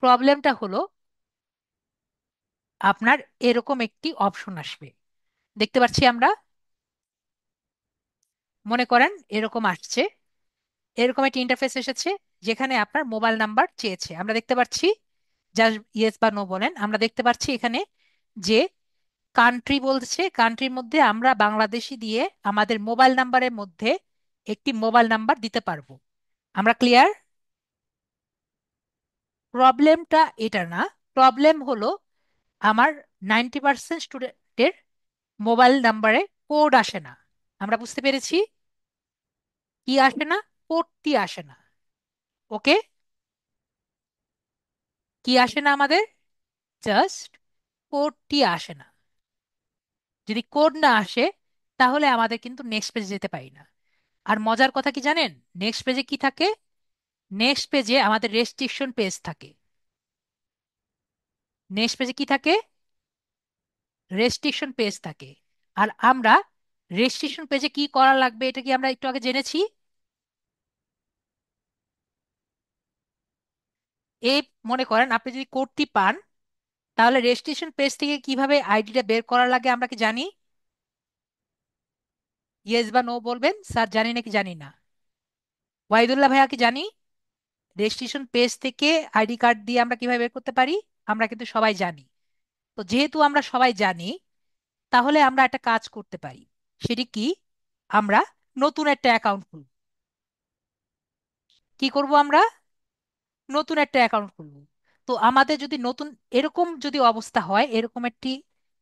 প্রবলেমটা হলো আপনার এরকম একটি অপশন আসবে, দেখতে পাচ্ছি আমরা, মনে করেন এরকম আসছে, এরকম একটি ইন্টারফেস এসেছে যেখানে আপনার মোবাইল নাম্বার চেয়েছে। আমরা দেখতে পাচ্ছি, জাস্ট ইয়েস বা নো বলেন, আমরা দেখতে পাচ্ছি এখানে যে কান্ট্রি বলছে, কান্ট্রির মধ্যে আমরা বাংলাদেশি দিয়ে আমাদের মোবাইল নাম্বারের মধ্যে একটি মোবাইল নাম্বার দিতে পারবো। আমরা ক্লিয়ার? প্রবলেমটা এটা না, প্রবলেম হলো আমার 90% স্টুডেন্টের মোবাইল নাম্বারে কোড আসে না। আমরা বুঝতে পেরেছি, কি আসে না? কোডটি আসে না। ওকে, কি আসে না আমাদের? জাস্ট কোডটি আসে না। যদি কোড না আসে, তাহলে আমাদের কিন্তু নেক্সট পেজে যেতে পারি না। আর মজার কথা কি জানেন? নেক্সট পেজে কি থাকে? নেক্সট পেজে আমাদের রেস্ট্রিকশন পেজ থাকে। নেক্সট পেজে কি থাকে? রেস্ট্রিকশন পেজ থাকে। আর আমরা রেস্ট্রিকশন পেজে কি করা লাগবে, এটা কি আমরা একটু আগে জেনেছি? এই মনে করেন আপনি যদি কোডটি পান, তাহলে রেজিস্ট্রেশন পেজ থেকে কিভাবে আইডিটা বের করা লাগে আমরা কি জানি? ইয়েস বা নো বলবেন, স্যার জানি নাকি জানি না। ওয়াহিদুল্লাহ ভাইয়া কি জানি? রেজিস্ট্রেশন পেজ থেকে আইডি কার্ড দিয়ে আমরা কিভাবে বের করতে পারি? আমরা কিন্তু সবাই জানি। তো যেহেতু আমরা সবাই জানি, তাহলে আমরা একটা কাজ করতে পারি। সেটি কি? আমরা নতুন একটা অ্যাকাউন্ট খুলব। কি করব আমরা? নতুন একটা অ্যাকাউন্ট খুলব। তো আমাদের যদি নতুন এরকম যদি অবস্থা হয়, এরকম একটি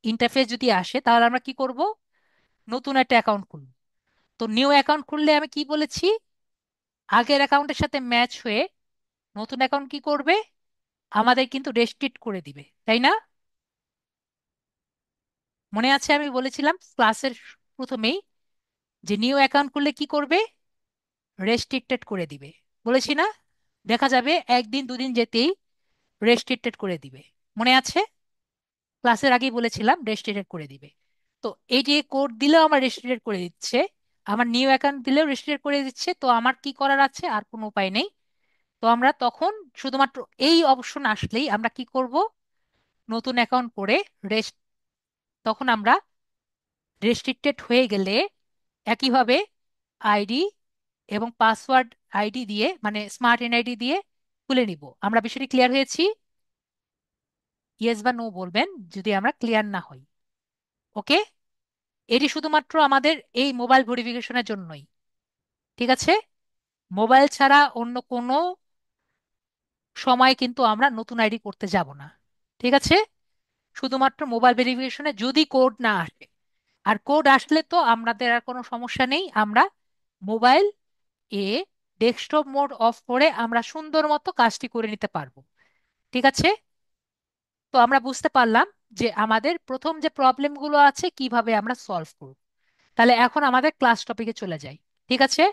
ইন্টারফেস যদি আসে, তাহলে আমরা কি করব? নতুন একটা অ্যাকাউন্ট খুলব। তো নিউ অ্যাকাউন্ট খুললে আমি কি বলেছি? আগের অ্যাকাউন্টের সাথে ম্যাচ হয়ে নতুন অ্যাকাউন্ট কি করবে? আমাদের কিন্তু রেস্ট্রিক্ট করে দিবে, তাই না? মনে আছে আমি বলেছিলাম ক্লাসের প্রথমেই যে নিউ অ্যাকাউন্ট খুললে কি করবে? রেস্ট্রিক্টেড করে দিবে, বলেছি না? দেখা যাবে একদিন দুদিন যেতেই রেস্ট্রিক্টেড করে দিবে। মনে আছে? ক্লাসের আগেই বলেছিলাম রেস্ট্রিক্টেড করে দিবে। তো এই যে কোড দিলেও আমার রেস্ট্রিক্টেড করে দিচ্ছে, আমার নিউ অ্যাকাউন্ট দিলেও রেস্ট্রিক্টেড করে দিচ্ছে, তো আমার কি করার আছে? আর কোনো উপায় নেই। তো আমরা তখন শুধুমাত্র এই অপশন আসলেই আমরা কি করব? নতুন অ্যাকাউন্ট করে রেস্ট, তখন আমরা রেস্ট্রিক্টেড হয়ে গেলে একইভাবে আইডি এবং পাসওয়ার্ড আইডি দিয়ে, মানে স্মার্ট এনআইডি দিয়ে খুলে নিব। আমরা বিষয়টি ক্লিয়ার হয়েছি? ইয়েস বা নো বলবেন যদি আমরা ক্লিয়ার না হই। ওকে, এটি শুধুমাত্র আমাদের এই মোবাইল ভেরিফিকেশনের জন্যই। ঠিক আছে, মোবাইল ছাড়া অন্য কোনো সময় কিন্তু আমরা নতুন আইডি করতে যাব না। ঠিক আছে, শুধুমাত্র মোবাইল ভেরিফিকেশনে যদি কোড না আসে। আর কোড আসলে তো আমাদের আর কোনো সমস্যা নেই, আমরা mobile A desktop mode of করে আমরা সুন্দর মতো কাজটি করে নিতে পারবো। ঠিক আছে, তো আমরা বুঝতে পারলাম যে আমাদের প্রথম যে প্রবলেমগুলো আছে কিভাবে আমরা সলভ করব। তাহলে এখন আমাদের ক্লাস টপিকে চলে যাই। ঠিক আছে,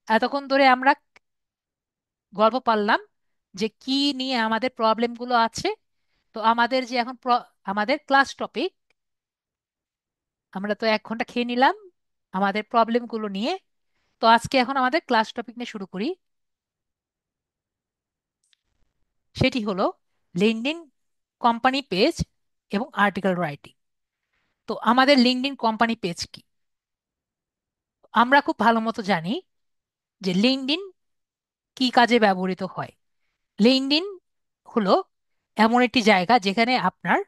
এতক্ষণ ধরে আমরা গল্প পারলাম যে কি নিয়ে আমাদের প্রবলেমগুলো আছে। তো আমাদের যে এখন আমাদের ক্লাস টপিক, আমরা তো 1 ঘন্টা খেয়ে নিলাম আমাদের প্রবলেমগুলো নিয়ে। তো আজকে এখন আমাদের ক্লাস টপিক নিয়ে শুরু করি। সেটি হলো লিঙ্কডইন কোম্পানি পেজ এবং আর্টিকেল রাইটিং। তো আমাদের লিঙ্কডইন কোম্পানি পেজ কি? আমরা খুব ভালো মতো জানি যে লিঙ্কডইন কি কাজে ব্যবহৃত হয়। লিঙ্কডইন হলো এমন একটি জায়গা যেখানে আপনার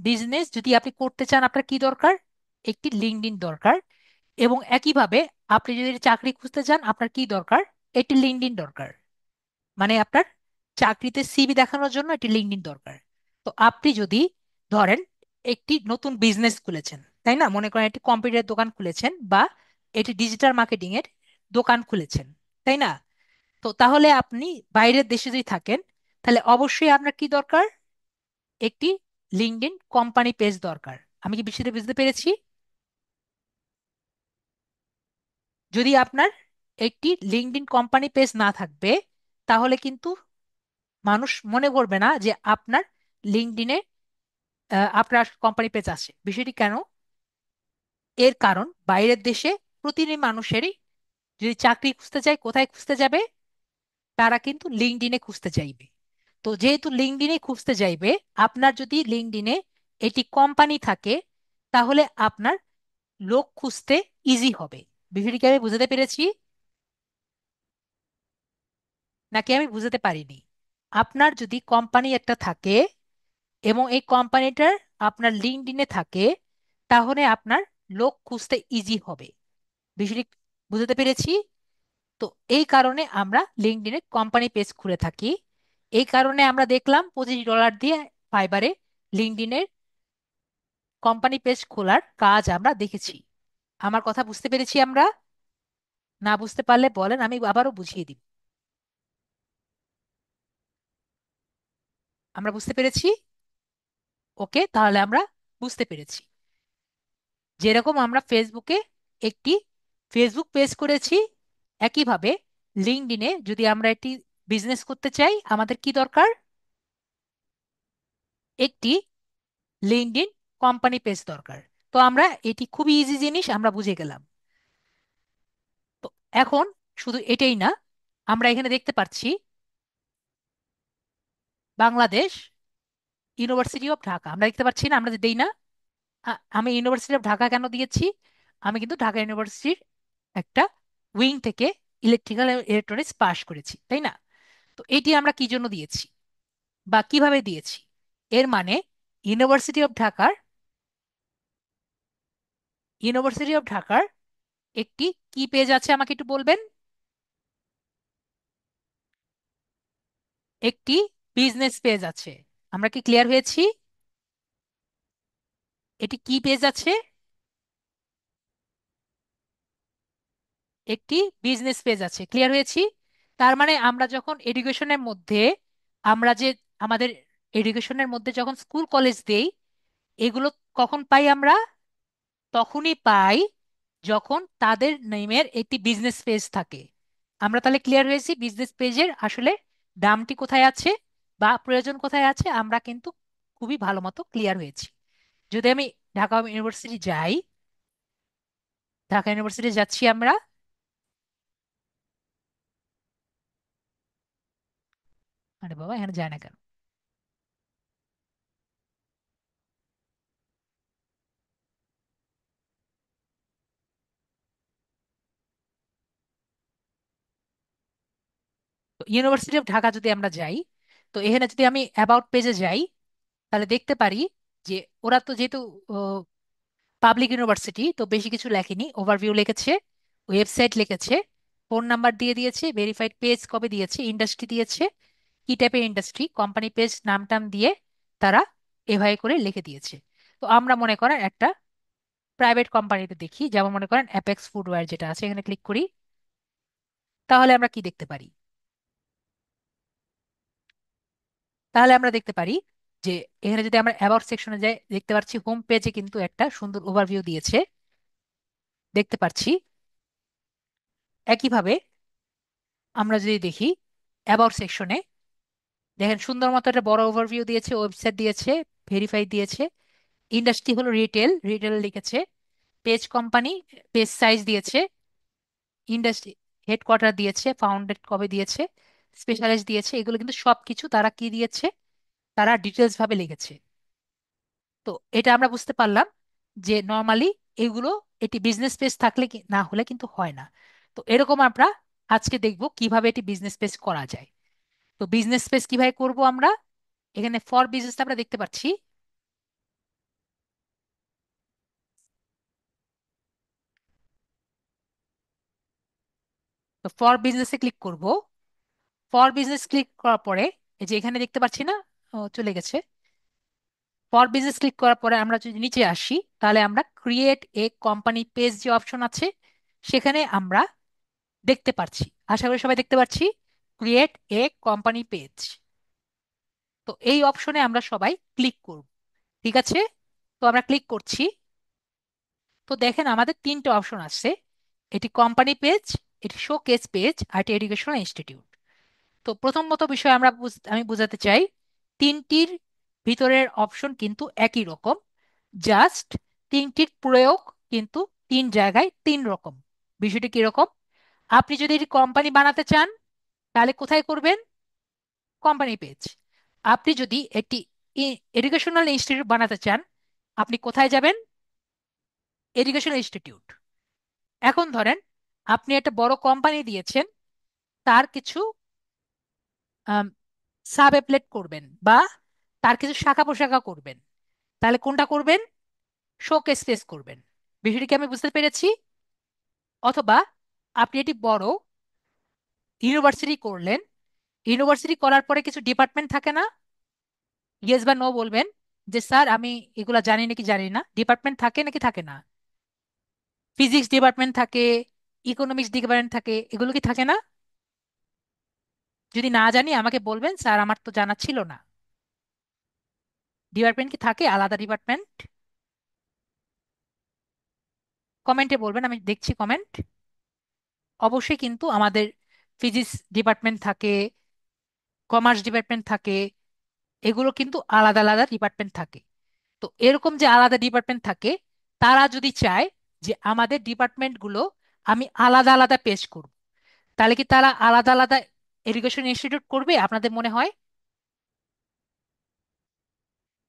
বিজনেস যদি আপনি করতে চান, আপনার কি দরকার? একটি লিঙ্কডইন দরকার। এবং একইভাবে আপনি যদি চাকরি খুঁজতে চান, আপনার কি দরকার? একটি লিঙ্কডইন দরকার। মানে আপনার চাকরিতে সিভি দেখানোর জন্য একটি লিঙ্কডইন দরকার। তো আপনি যদি ধরেন একটি নতুন বিজনেস খুলেছেন, তাই না, মনে করেন একটি কম্পিউটার দোকান খুলেছেন বা এটি ডিজিটাল মার্কেটিং এর দোকান খুলেছেন, তাই না? তো তাহলে আপনি বাইরের দেশে যদি থাকেন, তাহলে অবশ্যই আপনার কি দরকার? একটি লিঙ্কডইন কোম্পানি পেজ দরকার। আমি কি বিষয়টা বুঝতে পেরেছি? যদি আপনার একটি লিঙ্কডইন কোম্পানি পেজ না থাকবে, তাহলে কিন্তু মানুষ মনে করবে না যে আপনার লিঙ্কডইনে আপনার কোম্পানি পেজ আছে। বিষয়টি কেন? এর কারণ বাইরের দেশে প্রতিটি মানুষেরই যদি চাকরি খুঁজতে চায়, কোথায় খুঁজতে যাবে? তারা কিন্তু লিঙ্কডইনে খুঁজতে চাইবে। তো যেহেতু লিঙ্কডইনে খুঁজতে চাইবে, আপনার যদি লিঙ্কডইনে এটি কোম্পানি থাকে, তাহলে আপনার লোক খুঁজতে ইজি হবে। বিষয়টি কি আমি বুঝাতে পেরেছি নাকি আমি বুঝাতে পারিনি? আপনার যদি কোম্পানি একটা থাকে এবং এই কোম্পানিটার আপনার লিঙ্কডইনে থাকে, তাহলে আপনার লোক খুঁজতে ইজি হবে। বিষয়টি বুঝতে পেরেছি? তো এই কারণে আমরা লিঙ্কডইনে কোম্পানি পেজ খুলে থাকি। এই কারণে আমরা দেখলাম $25 দিয়ে ফাইবারে লিঙ্কডইনের কোম্পানি পেজ খোলার কাজ আমরা দেখেছি। আমার কথা বুঝতে পেরেছি আমরা? না বুঝতে পারলে বলেন, আমি আবারও বুঝিয়ে দিব। আমরা বুঝতে পেরেছি? ওকে, তাহলে আমরা বুঝতে পেরেছি যেরকম আমরা ফেসবুকে একটি ফেসবুক পেজ করেছি, একইভাবে লিঙ্কডইনে যদি আমরা একটি বিজনেস করতে চাই, আমাদের কি দরকার? একটি লিঙ্কডইন কোম্পানি পেজ দরকার। তো আমরা এটি খুবই ইজি জিনিস আমরা বুঝে গেলাম। তো এখন শুধু এটাই না, আমরা এখানে দেখতে পাচ্ছি বাংলাদেশ ইউনিভার্সিটি অফ ঢাকা, আমরা দেখতে পাচ্ছি না? আমরা যে দেই না, আমি ইউনিভার্সিটি অফ ঢাকা কেন দিয়েছি? আমি কিন্তু ঢাকা ইউনিভার্সিটির একটা উইং থেকে ইলেকট্রিক্যাল ইলেকট্রনিক্স পাশ করেছি, তাই না? তো এটি আমরা কি জন্য দিয়েছি বা কিভাবে দিয়েছি? এর মানে ইউনিভার্সিটি অফ ঢাকার ইউনিভার্সিটি অফ ঢাকার একটি কি পেজ আছে আমাকে একটু বলবেন? একটি বিজনেস পেজ আছে। আমরা কি ক্লিয়ার হয়েছি? এটি কি পেজ আছে? একটি বিজনেস পেজ আছে। ক্লিয়ার হয়েছি? তার মানে আমরা যখন এডুকেশনের মধ্যে আমরা যে আমাদের এডুকেশনের মধ্যে যখন স্কুল কলেজ দেই, এগুলো কখন পাই আমরা? তখনই পাই যখন তাদের নেমের একটি বিজনেস পেজ থাকে। আমরা তাহলে ক্লিয়ার হয়েছি বিজনেস পেজের আসলে দামটি কোথায় আছে বা প্রয়োজন কোথায় আছে, আমরা কিন্তু খুবই ভালো মতো ক্লিয়ার হয়েছি। যদি আমি ঢাকা ইউনিভার্সিটি যাই, ঢাকা ইউনিভার্সিটি যাচ্ছি আমরা। আরে বাবা, এখানে যায় না কেন? ইউনিভার্সিটি অফ ঢাকা যদি আমরা যাই, তো এখানে যদি আমি অ্যাবাউট পেজে যাই, তাহলে দেখতে পারি যে ওরা তো যেহেতু পাবলিক ইউনিভার্সিটি, তো বেশি কিছু লেখেনি, ওভারভিউ লিখেছে, ওয়েবসাইট লিখেছে, ফোন নাম্বার দিয়ে দিয়েছে, ভেরিফাইড পেজ কবে দিয়েছে, ইন্ডাস্ট্রি দিয়েছে, কি টাইপের ইন্ডাস্ট্রি, কোম্পানি পেজ নাম টাম দিয়ে তারা এভাবে করে লিখে দিয়েছে। তো আমরা মনে করেন একটা প্রাইভেট কোম্পানিতে দেখি, যেমন মনে করেন অ্যাপেক্স ফুটওয়্যার যেটা আছে, এখানে ক্লিক করি, তাহলে আমরা কি দেখতে পারি? তাহলে আমরা দেখতে পারি যে এখানে যদি আমরা অ্যাবাউট সেকশনে যাই, দেখতে পাচ্ছি হোম পেজে কিন্তু একটা সুন্দর ওভারভিউ দিয়েছে, দেখতে পাচ্ছি। একইভাবে আমরা যদি দেখি অ্যাবাউট সেকশনে, দেখেন সুন্দর মতো একটা বড় ওভারভিউ দিয়েছে, ওয়েবসাইট দিয়েছে, ভেরিফাই দিয়েছে, ইন্ডাস্ট্রি হলো রিটেল, রিটেল লিখেছে, পেজ কোম্পানি, পেজ সাইজ দিয়েছে, ইন্ডাস্ট্রি হেডকোয়ার্টার দিয়েছে, ফাউন্ডেড কবে দিয়েছে, স্পেশালাইজ দিয়েছে, এগুলো কিন্তু সবকিছু তারা কি দিয়েছে, তারা ডিটেলস ভাবে লিখেছে। তো এটা আমরা বুঝতে পারলাম যে নর্মালি এগুলো, এটি বিজনেস পেজ থাকলে না হলে কিন্তু হয় না। তো এরকম আমরা আজকে দেখব কিভাবে এটি বিজনেস পেজ করা যায়। তো বিজনেস পেজ কিভাবে করব আমরা, এখানে ফর বিজনেস আমরা দেখতে পাচ্ছি। তো ফর বিজনেসে ক্লিক করব। ফর বিজনেস ক্লিক করার পরে এই যে এখানে দেখতে পাচ্ছি না, ও চলে গেছে। ফর বিজনেস ক্লিক করার পরে আমরা যদি নিচে আসি, তাহলে আমরা ক্রিয়েট এ কোম্পানি পেজ যে অপশন আছে, সেখানে আমরা দেখতে পাচ্ছি, আশা করি সবাই দেখতে পাচ্ছি, ক্রিয়েট এ কোম্পানি পেজ। তো এই অপশনে আমরা সবাই ক্লিক করব। ঠিক আছে, তো আমরা ক্লিক করছি। তো দেখেন আমাদের তিনটে অপশন আছে, এটি কোম্পানি পেজ, এটি শো কেস পেজ, আর এটি এডুকেশনাল ইনস্টিটিউট। তো প্রথমত বিষয় আমরা আমি বোঝাতে চাই, তিনটির ভিতরের অপশন কিন্তু একই রকম, জাস্ট তিনটির প্রয়োগ কিন্তু তিন জায়গায় তিন রকম। বিষয়টি কিরকম? আপনি যদি এটি কোম্পানি বানাতে চান, তাহলে কোথায় করবেন? Company page. আপনি যদি একটি এডুকেশনাল ইনস্টিটিউট বানাতে চান, আপনি কোথায় যাবেন? Educational institute. এখন ধরেন আপনি একটা বড় কোম্পানি দিয়েছেন, তার কিছু সাব অ্যাপলেট করবেন বা তার কিছু শাখা প্রশাখা করবেন, তাহলে কোনটা করবেন? শোকেস স্পেস করবেন। বিষয়টি কি আমি বুঝতে পেরেছি? অথবা আপনি এটি বড় ইউনিভার্সিটি করলেন, ইউনিভার্সিটি করার পরে কিছু ডিপার্টমেন্ট থাকে না? ইয়েস বা নো বলবেন যে স্যার আমি এগুলা জানি নাকি জানি না। ডিপার্টমেন্ট থাকে নাকি থাকে না? ফিজিক্স ডিপার্টমেন্ট থাকে, ইকোনমিক্স ডিপার্টমেন্ট থাকে, এগুলো কি থাকে না? যদি না জানি আমাকে বলবেন, স্যার আমার তো জানা ছিল না। ডিপার্টমেন্ট কি থাকে, আলাদা ডিপার্টমেন্ট? কমেন্টে বলবেন, আমি দেখছি কমেন্ট। অবশ্যই কিন্তু আমাদের ফিজিক্স ডিপার্টমেন্ট থাকে, কমার্স ডিপার্টমেন্ট থাকে, এগুলো কিন্তু আলাদা আলাদা ডিপার্টমেন্ট থাকে। তো এরকম যে আলাদা ডিপার্টমেন্ট থাকে, তারা যদি চায় যে আমাদের ডিপার্টমেন্টগুলো আমি আলাদা আলাদা পেশ করব, তাহলে কি তারা আলাদা আলাদা এডুকেশন ইনস্টিটিউট করবে আপনাদের মনে হয়?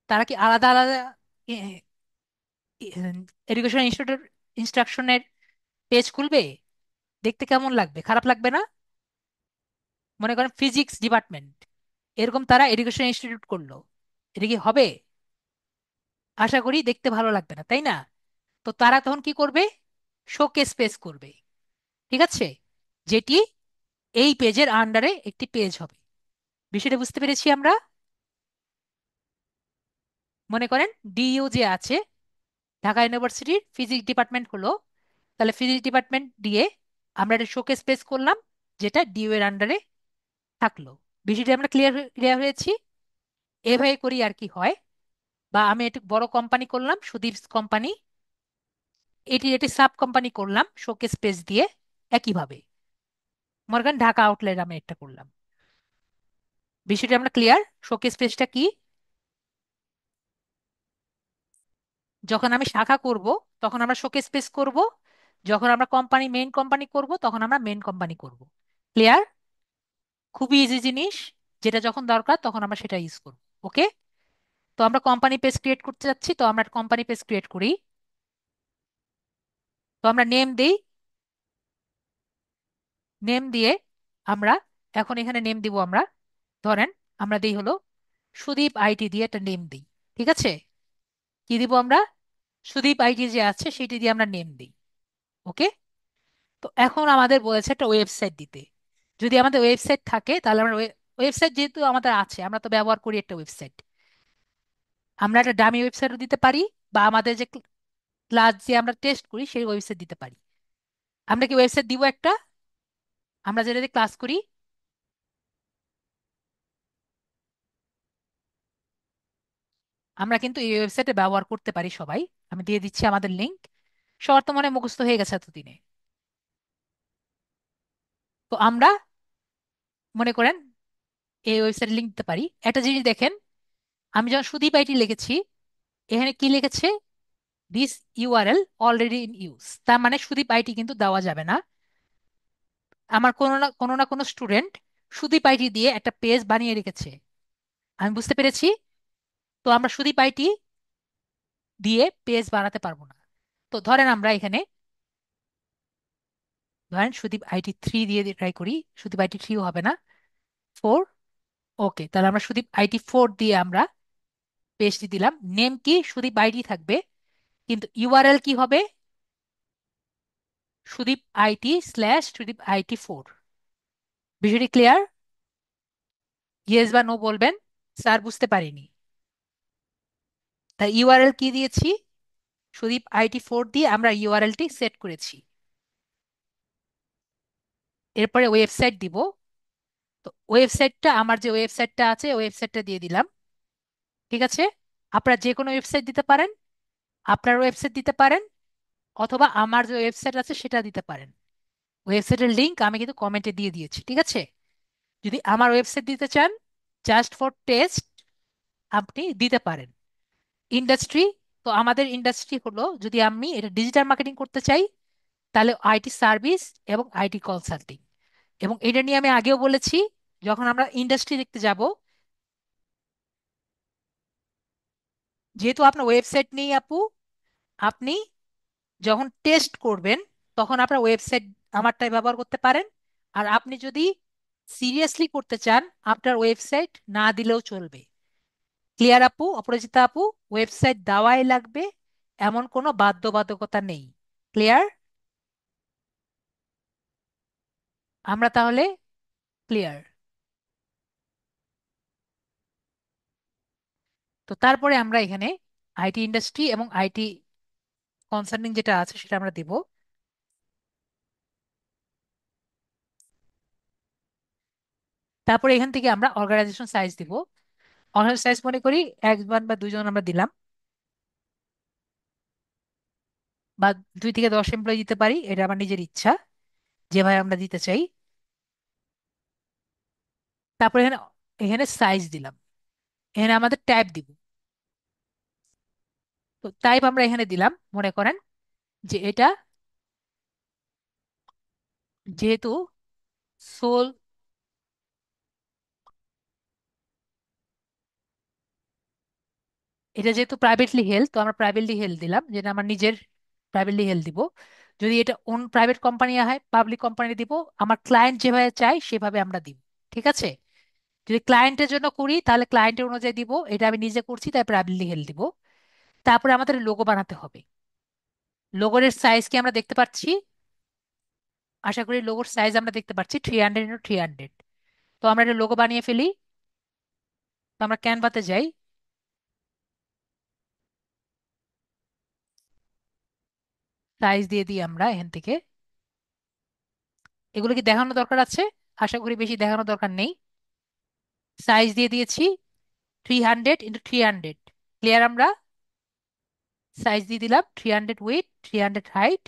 তারা কি আলাদা আলাদা এডুকেশন ইনস্টিটিউট ইনস্ট্রাকশনের পেজ খুলবে? দেখতে কেমন লাগবে? খারাপ লাগবে না? মনে করেন ফিজিক্স ডিপার্টমেন্ট, এরকম তারা এডুকেশন ইনস্টিটিউট করলো, এটা কি হবে? আশা করি দেখতে ভালো লাগবে না, তাই না? তো তারা তখন কি করবে? শোকেস পেজ করবে। ঠিক আছে, যেটি এই পেজের আন্ডারে একটি পেজ হবে। বিষয়টা বুঝতে পেরেছি আমরা? মনে করেন ডিইউ যে আছে, ঢাকা ইউনিভার্সিটির ফিজিক্স ডিপার্টমেন্ট হলো, তাহলে ফিজিক্স ডিপার্টমেন্ট দিয়ে আমরা একটা শোকেস পেজ করলাম, যেটা ডিইউ এর আন্ডারে থাকলো। বিষয়টি আমরা ক্লিয়ার ক্লিয়ার হয়েছি? এভাবে করি আর কি হয়। বা আমি একটু বড় কোম্পানি করলাম, সুদীপ কোম্পানি, এটি একটি সাব কোম্পানি করলাম শোকেস পেজ দিয়ে, একইভাবে মনে করেন ঢাকা আউটলেট আমি একটা করলাম। বিষয়টি আমরা ক্লিয়ার? শোকেস পেজটা কি? যখন আমি শাখা করব, তখন আমরা শোকেস পেজ করব, যখন আমরা কোম্পানি মেইন কোম্পানি করব, তখন আমরা মেইন কোম্পানি করব। ক্লিয়ার? খুবই ইজি জিনিস, যেটা যখন দরকার তখন আমরা সেটা ইউজ করব। ওকে, তো আমরা কোম্পানি পেজ ক্রিয়েট করতে যাচ্ছি, তো আমরা কোম্পানি পেজ ক্রিয়েট করি। তো আমরা নেম দেই, নেম দিয়ে আমরা এখন এখানে নেম দিব আমরা, ধরেন আমরা দিই হলো সুদীপ আইটি দিয়ে একটা নেম দিই। ঠিক আছে, কি দিব আমরা? সুদীপ আইটি যে আছে সেটি দিয়ে আমরা নেম দিই। ওকে। তো এখন আমাদের বলেছে একটা ওয়েবসাইট দিতে। যদি আমাদের ওয়েবসাইট থাকে তাহলে আমরা ওয়েবসাইট যেহেতু আমাদের আছে, আমরা তো ব্যবহার করি একটা ওয়েবসাইট, আমরা একটা ডামি ওয়েবসাইটও দিতে পারি, বা আমাদের যে ক্লাস যে আমরা টেস্ট করি সেই ওয়েবসাইট দিতে পারি। আমরা কি ওয়েবসাইট দিব একটা? আমরা যেটা দিয়ে ক্লাস করি, আমরা কিন্তু এই ওয়েবসাইটে ব্যবহার করতে পারি সবাই। আমি দিয়ে দিচ্ছি আমাদের লিংক। সবার তো মনে হয় মুখস্থ হয়ে গেছে এতদিনে। তো আমরা মনে করেন এই ওয়েবসাইট লিংক দিতে পারি। একটা জিনিস দেখেন, আমি যখন সুদীপ আইটি লিখেছি, এখানে কি লিখেছে? This URL already in use. তার মানে সুদীপ আইটি কিন্তু দেওয়া যাবে না। আমার কোনো না কোনো স্টুডেন্ট সুদীপ আইটি দিয়ে একটা পেজ বানিয়ে রেখেছে, আমি বুঝতে পেরেছি। তো আমরা সুদীপ আইটি দিয়ে পেজ বানাতে পারবো না। তো ধরেন আমরা এখানে, ধরেন সুদীপ আইটি 3 দিয়ে ট্রাই করি। সুদীপ আইটি 3 হবে না, 4। ওকে, তাহলে আমরা সুদীপ আইটি 4 দিয়ে আমরা পেজটি দিলাম। নেম কি? সুদীপ আইটি থাকবে, কিন্তু ইউআরএল কি হবে? Sudip IT slash Sudip IT 4। বিষয়টি ক্লিয়ার? ইয়েস বা নো বলবেন। স্যার বুঝতে পারিনি। তাই ইউআরএল কি দিয়েছি? সুদীপ আইটি 4 দিয়ে আমরা ইউআরএলটি সেট করেছি। এরপরে ওয়েবসাইট দিব। তো ওয়েবসাইটটা, আমার যে ওয়েবসাইটটা আছে ওয়েবসাইটটা দিয়ে দিলাম। ঠিক আছে, আপনারা যে কোনো ওয়েবসাইট দিতে পারেন, আপনার ওয়েবসাইট দিতে পারেন, অথবা আমার যে ওয়েবসাইট আছে সেটা দিতে পারেন। ওয়েবসাইটের লিংক আমি কিন্তু কমেন্টে দিয়ে দিয়েছি। ঠিক আছে, যদি আমার ওয়েবসাইট দিতে চান জাস্ট ফর টেস্ট, আপনি দিতে পারেন। ইন্ডাস্ট্রি, তো আমাদের ইন্ডাস্ট্রি হলো, যদি আমি এটা ডিজিটাল মার্কেটিং করতে চাই তাহলে আইটি সার্ভিস এবং আইটি কনসাল্টিং। এবং এটা নিয়ে আমি আগেও বলেছি, যখন আমরা ইন্ডাস্ট্রি দেখতে যাব, যেহেতু আপনার ওয়েবসাইট নেই আপু, আপনি যখন টেস্ট করবেন তখন আপনার ওয়েবসাইট আমারটাই ব্যবহার করতে পারেন। আর আপনি যদি সিরিয়াসলি করতে চান, আপনার ওয়েবসাইট না দিলেও চলবে। ক্লিয়ার আপু, অপরাজিতা আপু? ওয়েবসাইট দেওয়াই লাগবে, এমন কোনো বাধ্যবাধকতা নেই। ক্লিয়ার? আমরা তাহলে ক্লিয়ার। তো তারপরে আমরা এখানে আইটি ইন্ডাস্ট্রি এবং আইটি কনসার্নিং যেটা আছে সেটা আমরা দিব। তারপরে এখান থেকে আমরা অর্গানাইজেশন সাইজ দিব। অর্গানাইজেশন সাইজ মনে করি একজন বা দুইজন আমরা দিলাম, বা 2 থেকে 10 এমপ্লয়ি দিতে পারি, এটা আমার নিজের ইচ্ছা, যেভাবে আমরা দিতে চাই। তারপরে এখানে এখানে সাইজ দিলাম। এখানে আমাদের ট্যাব দিব। তো টাইপ আমরা এখানে দিলাম, মনে করেন যে এটা যেহেতু সোল, এটা যেহেতু প্রাইভেটলি হেল্ড, তো আমরা প্রাইভেটলি হেল্ড দিলাম, যেটা আমার নিজের প্রাইভেটলি হেল্ড দিব। যদি এটা অন প্রাইভেট কোম্পানি হয়, পাবলিক কোম্পানি দিব, আমার ক্লায়েন্ট যেভাবে চাই সেভাবে আমরা দিব। ঠিক আছে, যদি ক্লায়েন্টের জন্য করি তাহলে ক্লায়েন্টের অনুযায়ী দিব, এটা আমি নিজে করছি তাই প্রাইভেটলি হেল্ড দিব। তারপরে আমাদের লোগো বানাতে হবে। লোগোর সাইজ কি আমরা দেখতে পাচ্ছি? আশা করি লোগোর সাইজ আমরা দেখতে পাচ্ছি, 300 × 300। তো আমরা একটা লোগো বানিয়ে ফেলি। তো আমরা ক্যানভাতে যাই, সাইজ দিয়ে দিই আমরা এখান থেকে। এগুলো কি দেখানো দরকার আছে? আশা করি বেশি দেখানো দরকার নেই। সাইজ দিয়ে দিয়েছি 300 × 300। ক্লিয়ার? আমরা সাইজ দিয়ে দিলাম 300 উইথ, 300 হাইট।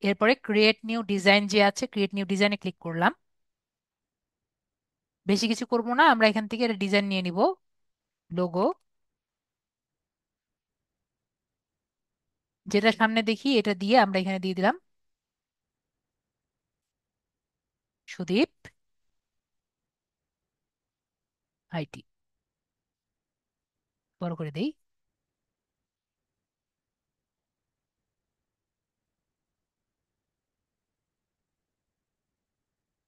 এরপরে ক্রিয়েট নিউ ডিজাইন যে আছে, ক্রিয়েট নিউ ডিজাইনে ক্লিক করলাম। বেশি কিছু করব না, আমরা এখান থেকে একটা ডিজাইন নিয়ে নিব, লোগো। যেটা সামনে দেখি এটা দিয়ে আমরা এখানে দিয়ে দিলাম সুদীপ আইটি। বড় করে দেই।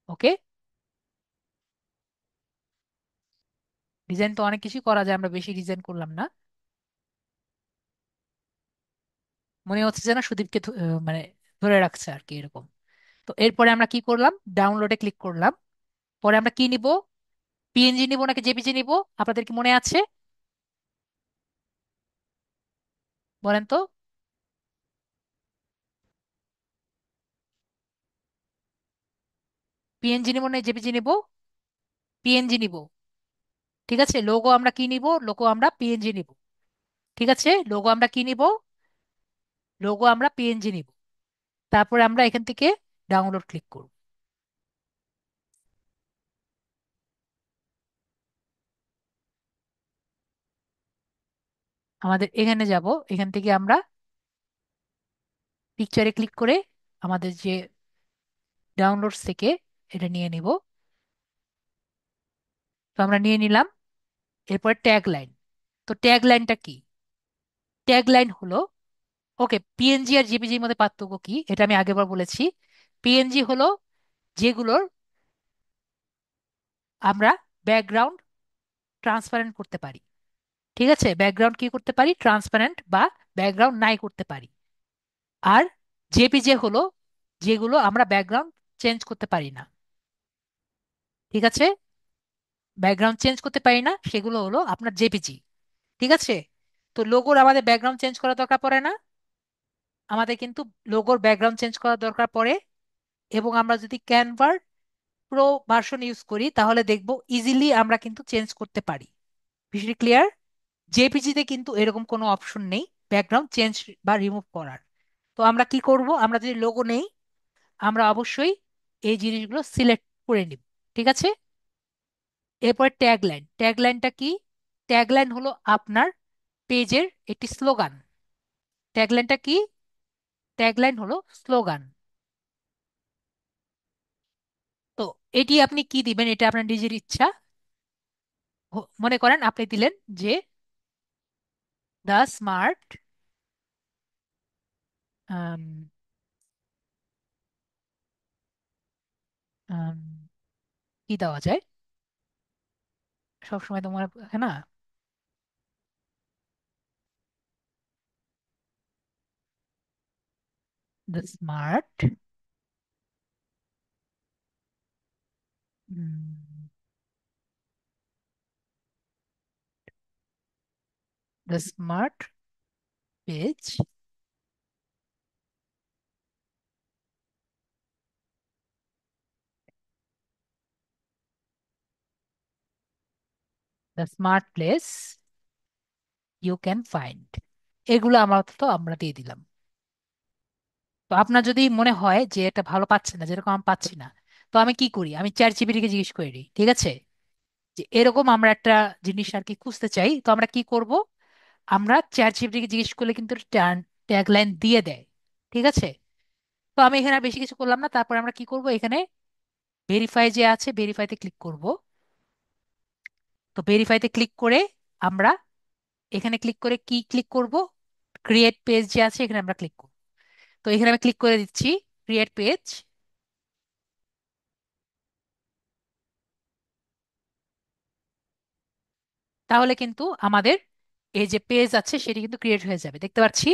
ওকে, ডিজাইন তো অনেক কিছু করা যায়, আমরা বেশি ডিজাইন করলাম না। মনে হচ্ছে যেন সুদীপকে মানে ধরে রাখছে আর কি, এরকম। তো এরপরে আমরা কি করলাম, ডাউনলোডে ক্লিক করলাম। পরে আমরা কি নিব, পিএনজি নিব নাকি জেপিজি নিব, আপনাদের কি মনে আছে? বলেন তো। পিএনজি নিব না জেপিজি নিব? পিএনজি নিব। ঠিক আছে, লোগো আমরা কি নিব, লোগো আমরা পিএনজি নিব। ঠিক আছে, লোগো আমরা কি নিব, লোগো আমরা পিএনজি নিব। তারপরে আমরা এখান থেকে ডাউনলোড ক্লিক করব। আমাদের এখানে যাব, এখান থেকে আমরা পিকচারে ক্লিক করে আমাদের যে ডাউনলোডস থেকে এটা নিয়ে নিব। তো আমরা নিয়ে নিলাম। এরপর ট্যাগ লাইন। তো ট্যাগ লাইনটা কি? ট্যাগ লাইন হলো, ওকে, পিএনজি আর জেপিজির মধ্যে পার্থক্য কি এটা আমি আগেবার বলেছি। পিএনজি হলো যেগুলোর আমরা ব্যাকগ্রাউন্ড ট্রান্সপারেন্ট করতে পারি। ঠিক আছে, ব্যাকগ্রাউন্ড কি করতে পারি, ট্রান্সপারেন্ট বা ব্যাকগ্রাউন্ড নাই করতে পারি। আর জেপিজে হলো যেগুলো আমরা ব্যাকগ্রাউন্ড চেঞ্জ করতে পারি না। ঠিক আছে, ব্যাকগ্রাউন্ড চেঞ্জ করতে পারি না, সেগুলো হলো আপনার জেপিজি। ঠিক আছে, তো লোগোর আমাদের ব্যাকগ্রাউন্ড চেঞ্জ করা দরকার পড়ে না, আমাদের কিন্তু লোগোর ব্যাকগ্রাউন্ড চেঞ্জ করা দরকার পড়ে। এবং আমরা যদি ক্যানভার প্রো ভার্সন ইউজ করি তাহলে দেখব ইজিলি আমরা কিন্তু চেঞ্জ করতে পারি। বিষয়টি ক্লিয়ার? জেপিজিতে কিন্তু এরকম কোনো অপশন নেই ব্যাকগ্রাউন্ড চেঞ্জ বা রিমুভ করার। তো আমরা কি করব, আমরা যদি লোগো নেই, আমরা অবশ্যই এই জিনিসগুলো সিলেক্ট করে নিব। ঠিক আছে, এরপর ট্যাগ লাইন। ট্যাগ লাইনটা কি? ট্যাগ লাইন হলো আপনার পেজের একটি স্লোগান। ট্যাগ লাইনটা কি? ট্যাগ লাইন হলো স্লোগান। তো এটি আপনি কি দিবেন, এটা আপনার নিজের ইচ্ছা। মনে করেন আপনি দিলেন যে দ্য স্মার্ট, কি দেওয়া যায়, সব সময় তো মনে থাকে না। The smart, the smart page, the smart place you can find. এগুলো আমরা তো আমরা দিয়ে দিলাম। তো আপনার যদি মনে হয় যে এটা ভালো পাচ্ছে না, যেরকম আমি পাচ্ছি না, তো আমি কি করি, আমি চ্যাট জিপিটিকে জিজ্ঞেস করে নিই। ঠিক আছে, যে এরকম আমরা একটা জিনিস আর কি খুঁজতে চাই, তো আমরা কি করব, আমরা চ্যাট জিপিটিকে জিজ্ঞেস করলে কিন্তু ট্যাগ লাইন দিয়ে দেয়। ঠিক আছে, তো আমি এখানে আর বেশি কিছু করলাম না। তারপর আমরা কি করব, এখানে ভেরিফাই যে আছে, ভেরিফাইতে ক্লিক করব। তো ভেরিফাইতে ক্লিক করে আমরা এখানে ক্লিক করে কি ক্লিক করব, ক্রিয়েট পেজ যে আছে এখানে আমরা ক্লিক করব। তো এখানে আমি ক্লিক করে দিচ্ছি ক্রিয়েট পেজ। তাহলে কিন্তু আমাদের এই যে পেজ আছে সেটি কিন্তু ক্রিয়েট হয়ে যাবে, দেখতে পাচ্ছি।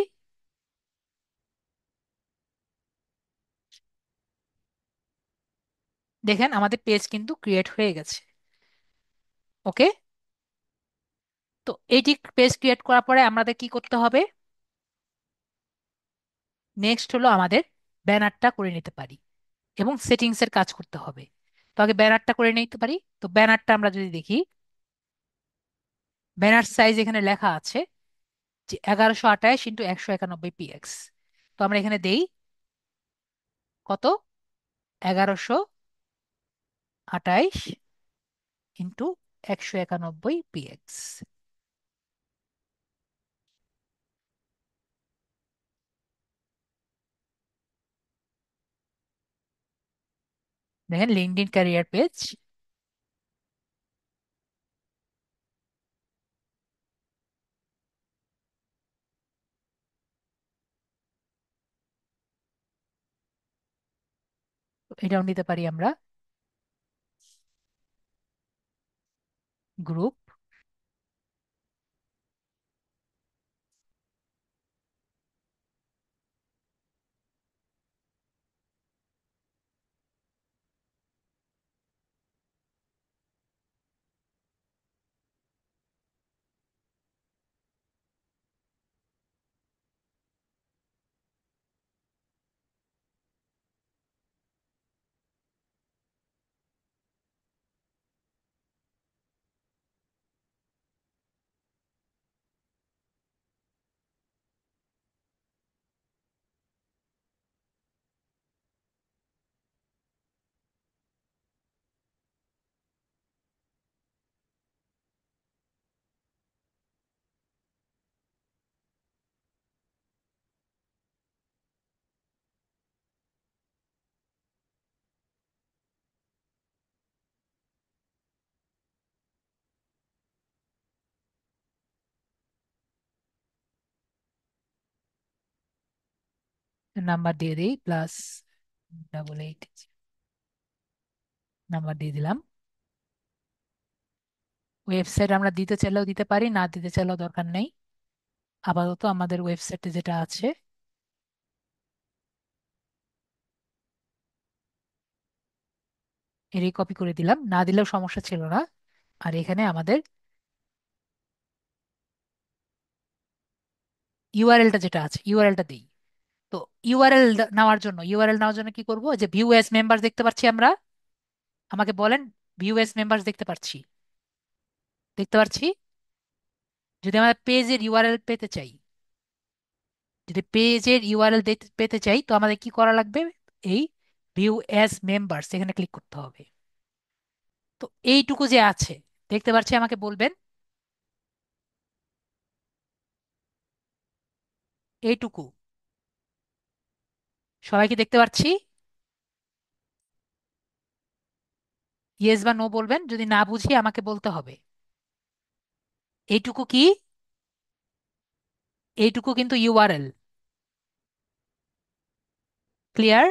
দেখেন আমাদের পেজ কিন্তু ক্রিয়েট হয়ে গেছে। ওকে, তো এইটি পেজ ক্রিয়েট করার পরে আমাদের কি করতে হবে, নেক্সট হলো আমাদের ব্যানারটা করে নিতে পারি এবং সেটিংস এর কাজ করতে হবে। তো আগে ব্যানারটা করে নিতে পারি। তো ব্যানারটা আমরা যদি দেখি, ব্যানার সাইজ এখানে লেখা আছে যে 1128 × 191 px। তো আমরা এখানে দেই কত, 1128 × 191 px। দেখেন লিঙ্কডইন ক্যারিয়ার পেজ। এটাও নিতে পারি আমরা, গ্রুপ। নাম্বার দিয়ে দিই, +88, নাম্বার দিয়ে দিলাম। ওয়েবসাইট আমরা দিতে চাইলেও দিতে পারি, না দিতে চাইলেও দরকার নেই। আপাতত আমাদের ওয়েবসাইটে যেটা আছে এরই কপি করে দিলাম, না দিলেও সমস্যা ছিল না। আর এখানে আমাদের ইউআরএলটা যেটা আছে, ইউআরএলটা দিই। তো ইউআরএল নেওয়ার জন্য কি করব, যে ভিউ এস মেম্বার দেখতে পাচ্ছি আমরা। আমাকে বলেন, ভিউ এস মেম্বার দেখতে পাচ্ছি, দেখতে পাচ্ছি। যদি আমরা পেজের ইউআরএল পেতে চাই, যদি পেজের ইউআরএল পেতে চাই, তো আমাদের কি করা লাগবে? এই ভিউ এস মেম্বার্স এখানে ক্লিক করতে হবে। তো এইটুকু যে আছে, দেখতে পাচ্ছি, আমাকে বলবেন এইটুকু সবাই কি দেখতে পাচ্ছি? ইয়েস বা নো বলবেন, যদি না বুঝি আমাকে বলতে হবে। এইটুকু কি? এইটুকু কিন্তু ইউআরএল। ক্লিয়ার?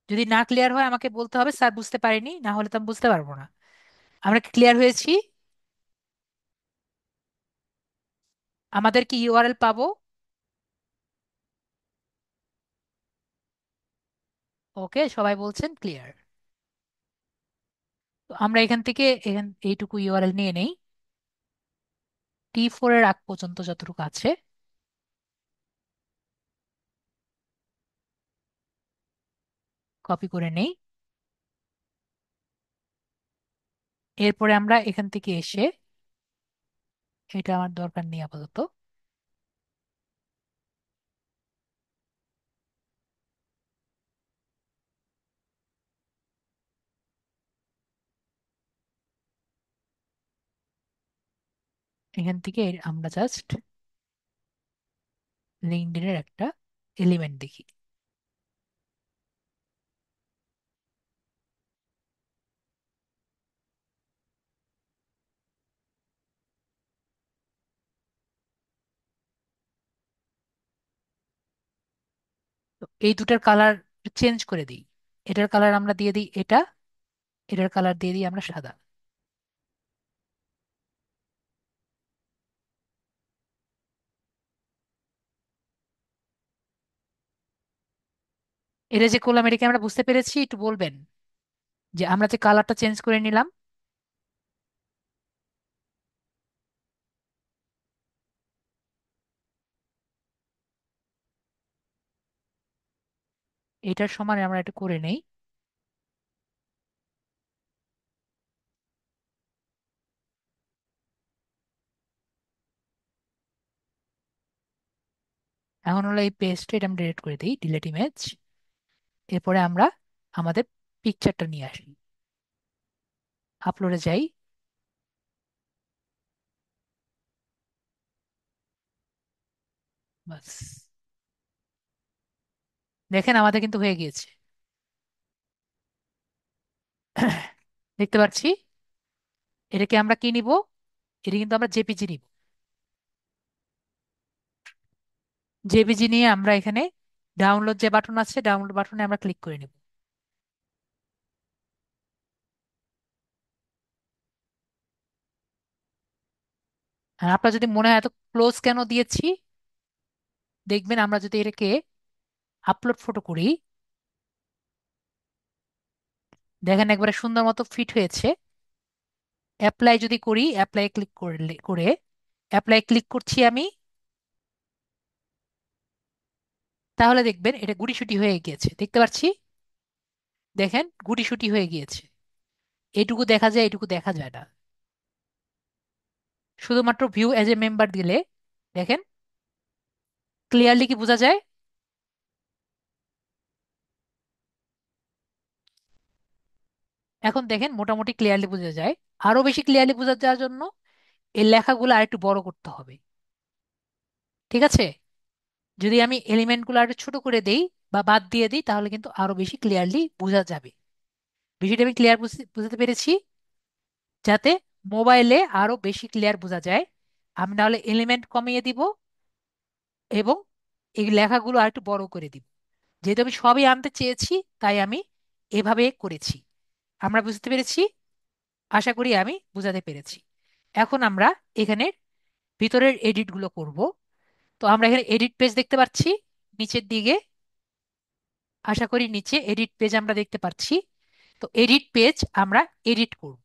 যদি না ক্লিয়ার হয় আমাকে বলতে হবে, স্যার বুঝতে পারিনি, না হলে তো আমি বুঝতে পারবো না। আমরা কি ক্লিয়ার হয়েছি? আমাদের কি ইউআরএল পাবো? ওকে, সবাই বলছেন ক্লিয়ার। তো আমরা এখান থেকে এইটুকু ইউআরএল নিয়ে নেই, T4 এর আগ পর্যন্ত যতটুকু আছে কপি করে নেই। এরপরে আমরা এখান থেকে এসে, এটা আমার দরকার নেই আপাতত, এখান থেকে আমরা জাস্ট লিঙ্কডইনের একটা এলিমেন্ট দেখি। তো এই দুটার কালার চেঞ্জ করে দিই। এটার কালার আমরা দিয়ে দিই এটা, এটার কালার দিয়ে দিই আমরা সাদা। এটা যে করলাম, এটা কি আমরা বুঝতে পেরেছি? একটু বলবেন যে আমরা যে কালারটা চেঞ্জ করে নিলাম। এটার সমান আমরা এটা করে নেই। এখন হলো এই পেজটা, এটা আমি ডিলিট করে দিই, ডিলিট ইমেজ। এরপরে আমরা আমাদের পিকচারটা নিয়ে আসি, আপলোডে যাই। বাস, দেখেন আমাদের কিন্তু হয়ে গিয়েছে। দেখতে পাচ্ছি। এটাকে আমরা কি নিব? এটা কিন্তু আমরা জেপিজি নিব। জেপিজি নিয়ে আমরা এখানে ডাউনলোড যে বাটন আছে, ডাউনলোড বাটনে আমরা ক্লিক করে নিব। আর আপনার যদি মনে হয় এত ক্লোজ কেন দিয়েছি, দেখবেন আমরা যদি এটাকে আপলোড ফটো করি, দেখেন একবারে সুন্দর মতো ফিট হয়েছে। অ্যাপ্লাই যদি করি, অ্যাপ্লাই ক্লিক করে অ্যাপ্লাই ক্লিক করছি আমি, তাহলে দেখবেন এটা গুটিসুটি হয়ে গিয়েছে, দেখতে পাচ্ছি। দেখেন গুটিসুটি হয়ে গিয়েছে। এইটুকু দেখা যায়, এইটুকু দেখা যায় না। শুধুমাত্র ভিউ এজ এ মেম্বার দিলে দেখেন ক্লিয়ারলি কি বোঝা যায়? এখন দেখেন মোটামুটি ক্লিয়ারলি বোঝা যায়। আরো বেশি ক্লিয়ারলি বোঝা যাওয়ার জন্য এই লেখাগুলো আরেকটু বড় করতে হবে। ঠিক আছে? যদি আমি এলিমেন্টগুলো আরেকটু ছোট করে দেই বা বাদ দিয়ে দিই, তাহলে কিন্তু আরো বেশি ক্লিয়ারলি বোঝা যাবে। বিষয়টা আমি ক্লিয়ার বুঝতে পেরেছি? যাতে মোবাইলে আরো বেশি ক্লিয়ার বোঝা যায়, আমি নাহলে এলিমেন্ট কমিয়ে দিব এবং এই লেখাগুলো আর একটু বড় করে দিব। যেহেতু আমি সবই আনতে চেয়েছি, তাই আমি এভাবে করেছি। আমরা বুঝতে পেরেছি? আশা করি আমি বুঝাতে পেরেছি। এখন আমরা এখানে ভিতরের এডিট গুলো করব। তো আমরা এখানে এডিট পেজ দেখতে পাচ্ছি নিচের দিকে। আশা করি নিচে এডিট পেজ আমরা দেখতে পাচ্ছি। তো এডিট পেজ আমরা এডিট করব।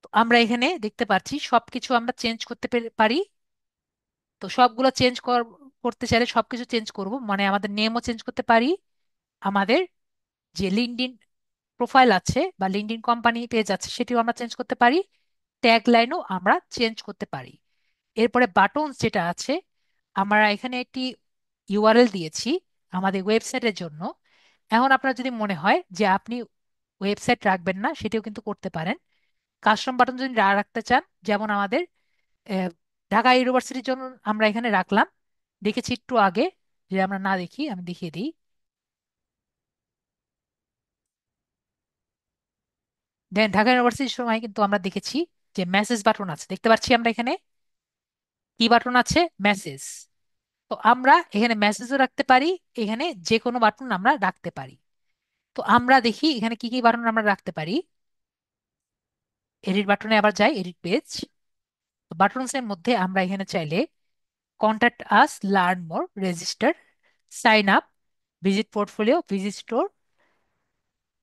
তো আমরা এখানে দেখতে পাচ্ছি সবকিছু আমরা চেঞ্জ করতে পারি। তো সবগুলো করতে চাইলে সবকিছু চেঞ্জ করব, মানে আমাদের নেমও চেঞ্জ করতে পারি, আমাদের যে লিঙ্কডইন প্রোফাইল আছে বা লিঙ্কডইন কোম্পানি পেজ আছে সেটিও আমরা চেঞ্জ করতে পারি, ট্যাগ লাইনও আমরা চেঞ্জ করতে পারি। এরপরে বাটনস যেটা আছে, আমরা এখানে একটি ইউআরএল দিয়েছি আমাদের ওয়েবসাইটের জন্য। এখন আপনার যদি মনে হয় যে আপনি ওয়েবসাইট রাখবেন না, সেটিও কিন্তু করতে পারেন। কাস্টম বাটন যদি রাখতে চান, যেমন আমাদের আহ, ঢাকা ইউনিভার্সিটির জন্য আমরা এখানে রাখলাম, দেখেছি একটু আগে। যে আমরা না দেখি, আমি দেখিয়ে দিই। দেন ঢাকা ইউনিভার্সিটির সময় কিন্তু আমরা দেখেছি যে মেসেজ বাটন আছে, দেখতে পাচ্ছি আমরা এখানে কি বাটন আছে, মেসেজ। তো আমরা এখানে মেসেজও রাখতে পারি, এখানে যে কোনো বাটন আমরা রাখতে পারি। তো আমরা দেখি এখানে কি কি বাটন আমরা রাখতে পারি। এডিট বাটনে আবার যাই, এডিট পেজ। বাটনস এর মধ্যে আমরা এখানে চাইলে contact us, learn more, register, sign up, visit portfolio, visit store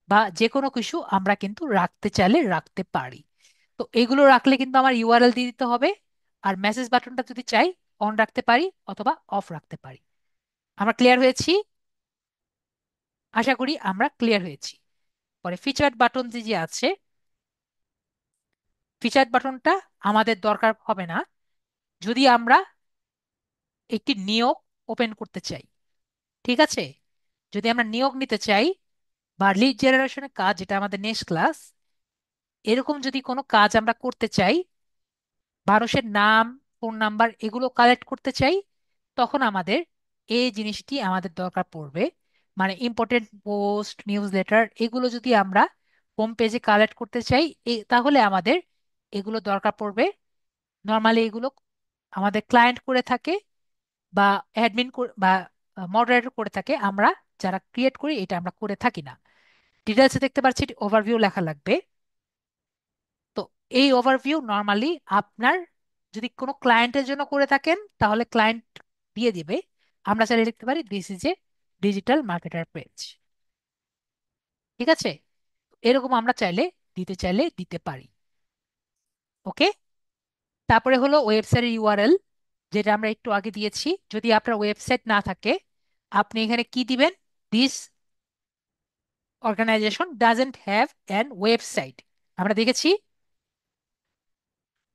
বা যে কোনো কিছু আমরা কিন্তু রাখতে চাইলে রাখতে পারি। তো এগুলো রাখলে কিন্তু আমার ইউআরএল দিয়ে দিতে হবে। আর মেসেজ বাটনটা যদি চাই অন রাখতে পারি অথবা অফ রাখতে পারি। আমরা ক্লিয়ার হয়েছি? আশা করি আমরা ক্লিয়ার হয়েছি। পরে ফিচার্ড বাটন যে যে আছে, ফিচার্ড বাটনটা আমাদের দরকার হবে না যদি আমরা একটি নিয়োগ ওপেন করতে চাই। ঠিক আছে? যদি আমরা নিয়োগ নিতে চাই বা লিড জেনারেশনের কাজ, যেটা আমাদের নেক্সট ক্লাস, এরকম যদি কোনো কাজ আমরা করতে চাই, মানুষের নাম, ফোন নাম্বার এগুলো কালেক্ট করতে চাই, তখন আমাদের এই জিনিসটি আমাদের দরকার পড়বে। মানে ইম্পর্টেন্ট পোস্ট, নিউজ লেটার এগুলো যদি আমরা হোম পেজে কালেক্ট করতে চাই, তাহলে আমাদের এগুলো দরকার পড়বে। নর্মালি এগুলো আমাদের ক্লায়েন্ট করে থাকে বা অ্যাডমিন বা মডারেটর করে থাকে। আমরা যারা ক্রিয়েট করি এটা আমরা করে থাকি না। ডিটেলসে দেখতে পাচ্ছি ওভারভিউ লেখা লাগবে। তো এই ওভারভিউ নর্মালি আপনার যদি কোনো ক্লায়েন্টের জন্য করে থাকেন তাহলে ক্লায়েন্ট দিয়ে দিবে। আমরা চাইলে লিখতে পারি this is a digital marketer page. ঠিক আছে? এরকম আমরা চাইলে দিতে পারি। ওকে। তারপরে হলো ওয়েবসাইটের ইউআরএল, যেটা আমরা একটু আগে দিয়েছি। যদি আপনার ওয়েবসাইট না থাকে, আপনি এখানে কি দিবেন, this organisation doesn't have an website. আমরা দেখেছি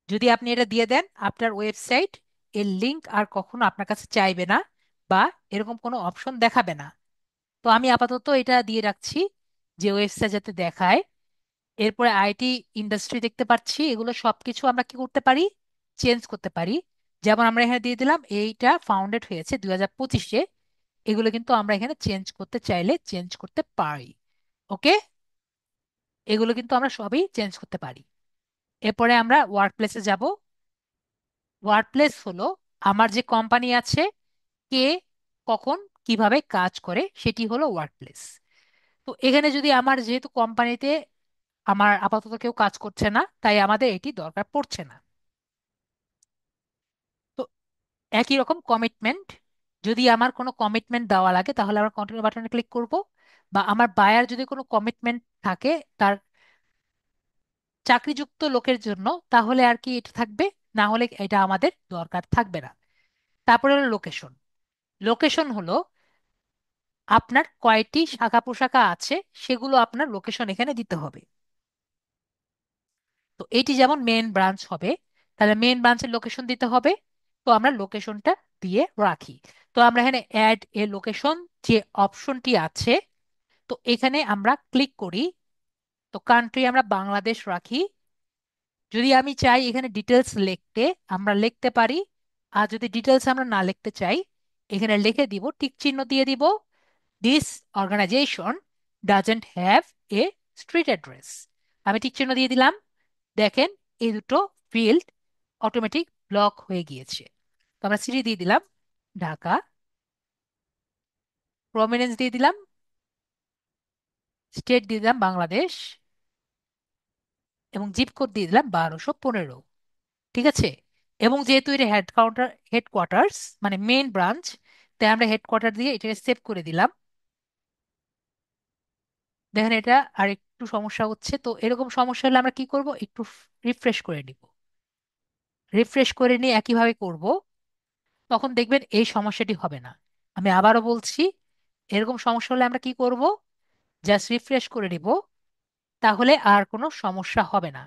যদি আপনি এটা দিয়ে দেন, আপনার ওয়েবসাইট এর লিংক আর কখনো আপনার কাছে চাইবে না বা এরকম কোনো অপশন দেখাবে না। তো আমি আপাতত এটা দিয়ে রাখছি যে ওয়েবসাইট যাতে দেখায়। এরপরে আইটি ইন্ডাস্ট্রি দেখতে পাচ্ছি, এগুলো সবকিছু আমরা কি করতে পারি, চেঞ্জ করতে পারি। যেমন আমরা এখানে দিয়ে দিলাম এইটা ফাউন্ডেড হয়েছে 2025-এ। এগুলো কিন্তু আমরা এখানে চেঞ্জ করতে চাইলে চেঞ্জ করতে পারি। ওকে। এগুলো কিন্তু আমরা সবই চেঞ্জ করতে পারি। এরপরে আমরা ওয়ার্ক প্লেসে যাব। ওয়ার্ক প্লেস হলো আমার যে কোম্পানি আছে, কে কখন কিভাবে কাজ করে, সেটি হলো ওয়ার্ক প্লেস। তো এখানে যদি আমার যেহেতু কোম্পানিতে আমার আপাতত কেউ কাজ করছে না, তাই আমাদের এটি দরকার পড়ছে না। তো একই রকম কমিটমেন্ট, যদি আমার কোনো কমিটমেন্ট দেওয়া লাগে তাহলে আমরা কন্টিনিউ বাটনে ক্লিক করব। বা আমার বায়ার যদি কোনো কমিটমেন্ট থাকে তার চাকরিযুক্ত লোকের জন্য, তাহলে আর কি এটা থাকবে, না হলে এটা আমাদের দরকার থাকবে না। তারপরে হলো লোকেশন। লোকেশন হলো আপনার কয়টি শাখা প্রশাখা আছে সেগুলো আপনার লোকেশন এখানে দিতে হবে। তো এটি যেমন মেন ব্রাঞ্চ হবে, তাহলে মেন ব্রাঞ্চের লোকেশন দিতে হবে। তো আমরা লোকেশনটা দিয়ে রাখি। তো আমরা এখানে অ্যাড এ লোকেশন যে অপশনটি আছে, তো এখানে আমরা ক্লিক করি। তো কান্ট্রি আমরা বাংলাদেশ রাখি। যদি আমি চাই এখানে ডিটেলস লিখতে, আমরা লিখতে পারি। আর যদি ডিটেলস আমরা না লিখতে চাই, এখানে লিখে দিব, টিক চিহ্ন দিয়ে দিব, this organisation doesn't have a street address. আমি টিক চিহ্ন দিয়ে দিলাম। দেখেন এই দুটো ফিল্ড অটোমেটিক ব্লক হয়ে গিয়েছে। তো আমরা সিটি দিয়ে দিলাম। ঢাকা, প্রমিনেন্স দিয়ে দিলাম, স্টেট দিয়ে দিলাম বাংলাদেশ, এবং জিপ কোড দিয়ে দিলাম 1215। ঠিক আছে। এবং যেহেতু এটা হেডকোয়ার্টার্স মানে মেইন ব্রাঞ্চ, তাই আমরা হেডকোয়ার্টার দিয়ে এটাকে সেভ করে দিলাম। দেখেন এটা আর একটু সমস্যা হচ্ছে, তো এরকম সমস্যা হলে আমরা কি করব, একটু রিফ্রেশ করে নিব। রিফ্রেশ করে নিয়ে একইভাবে করব, তখন দেখবেন এই সমস্যাটি হবে না। আমি আবারও বলছি, এরকম সমস্যা হলে আমরা কি করব, জাস্ট রিফ্রেশ করে নিব, তাহলে আর কোনো সমস্যা হবে না।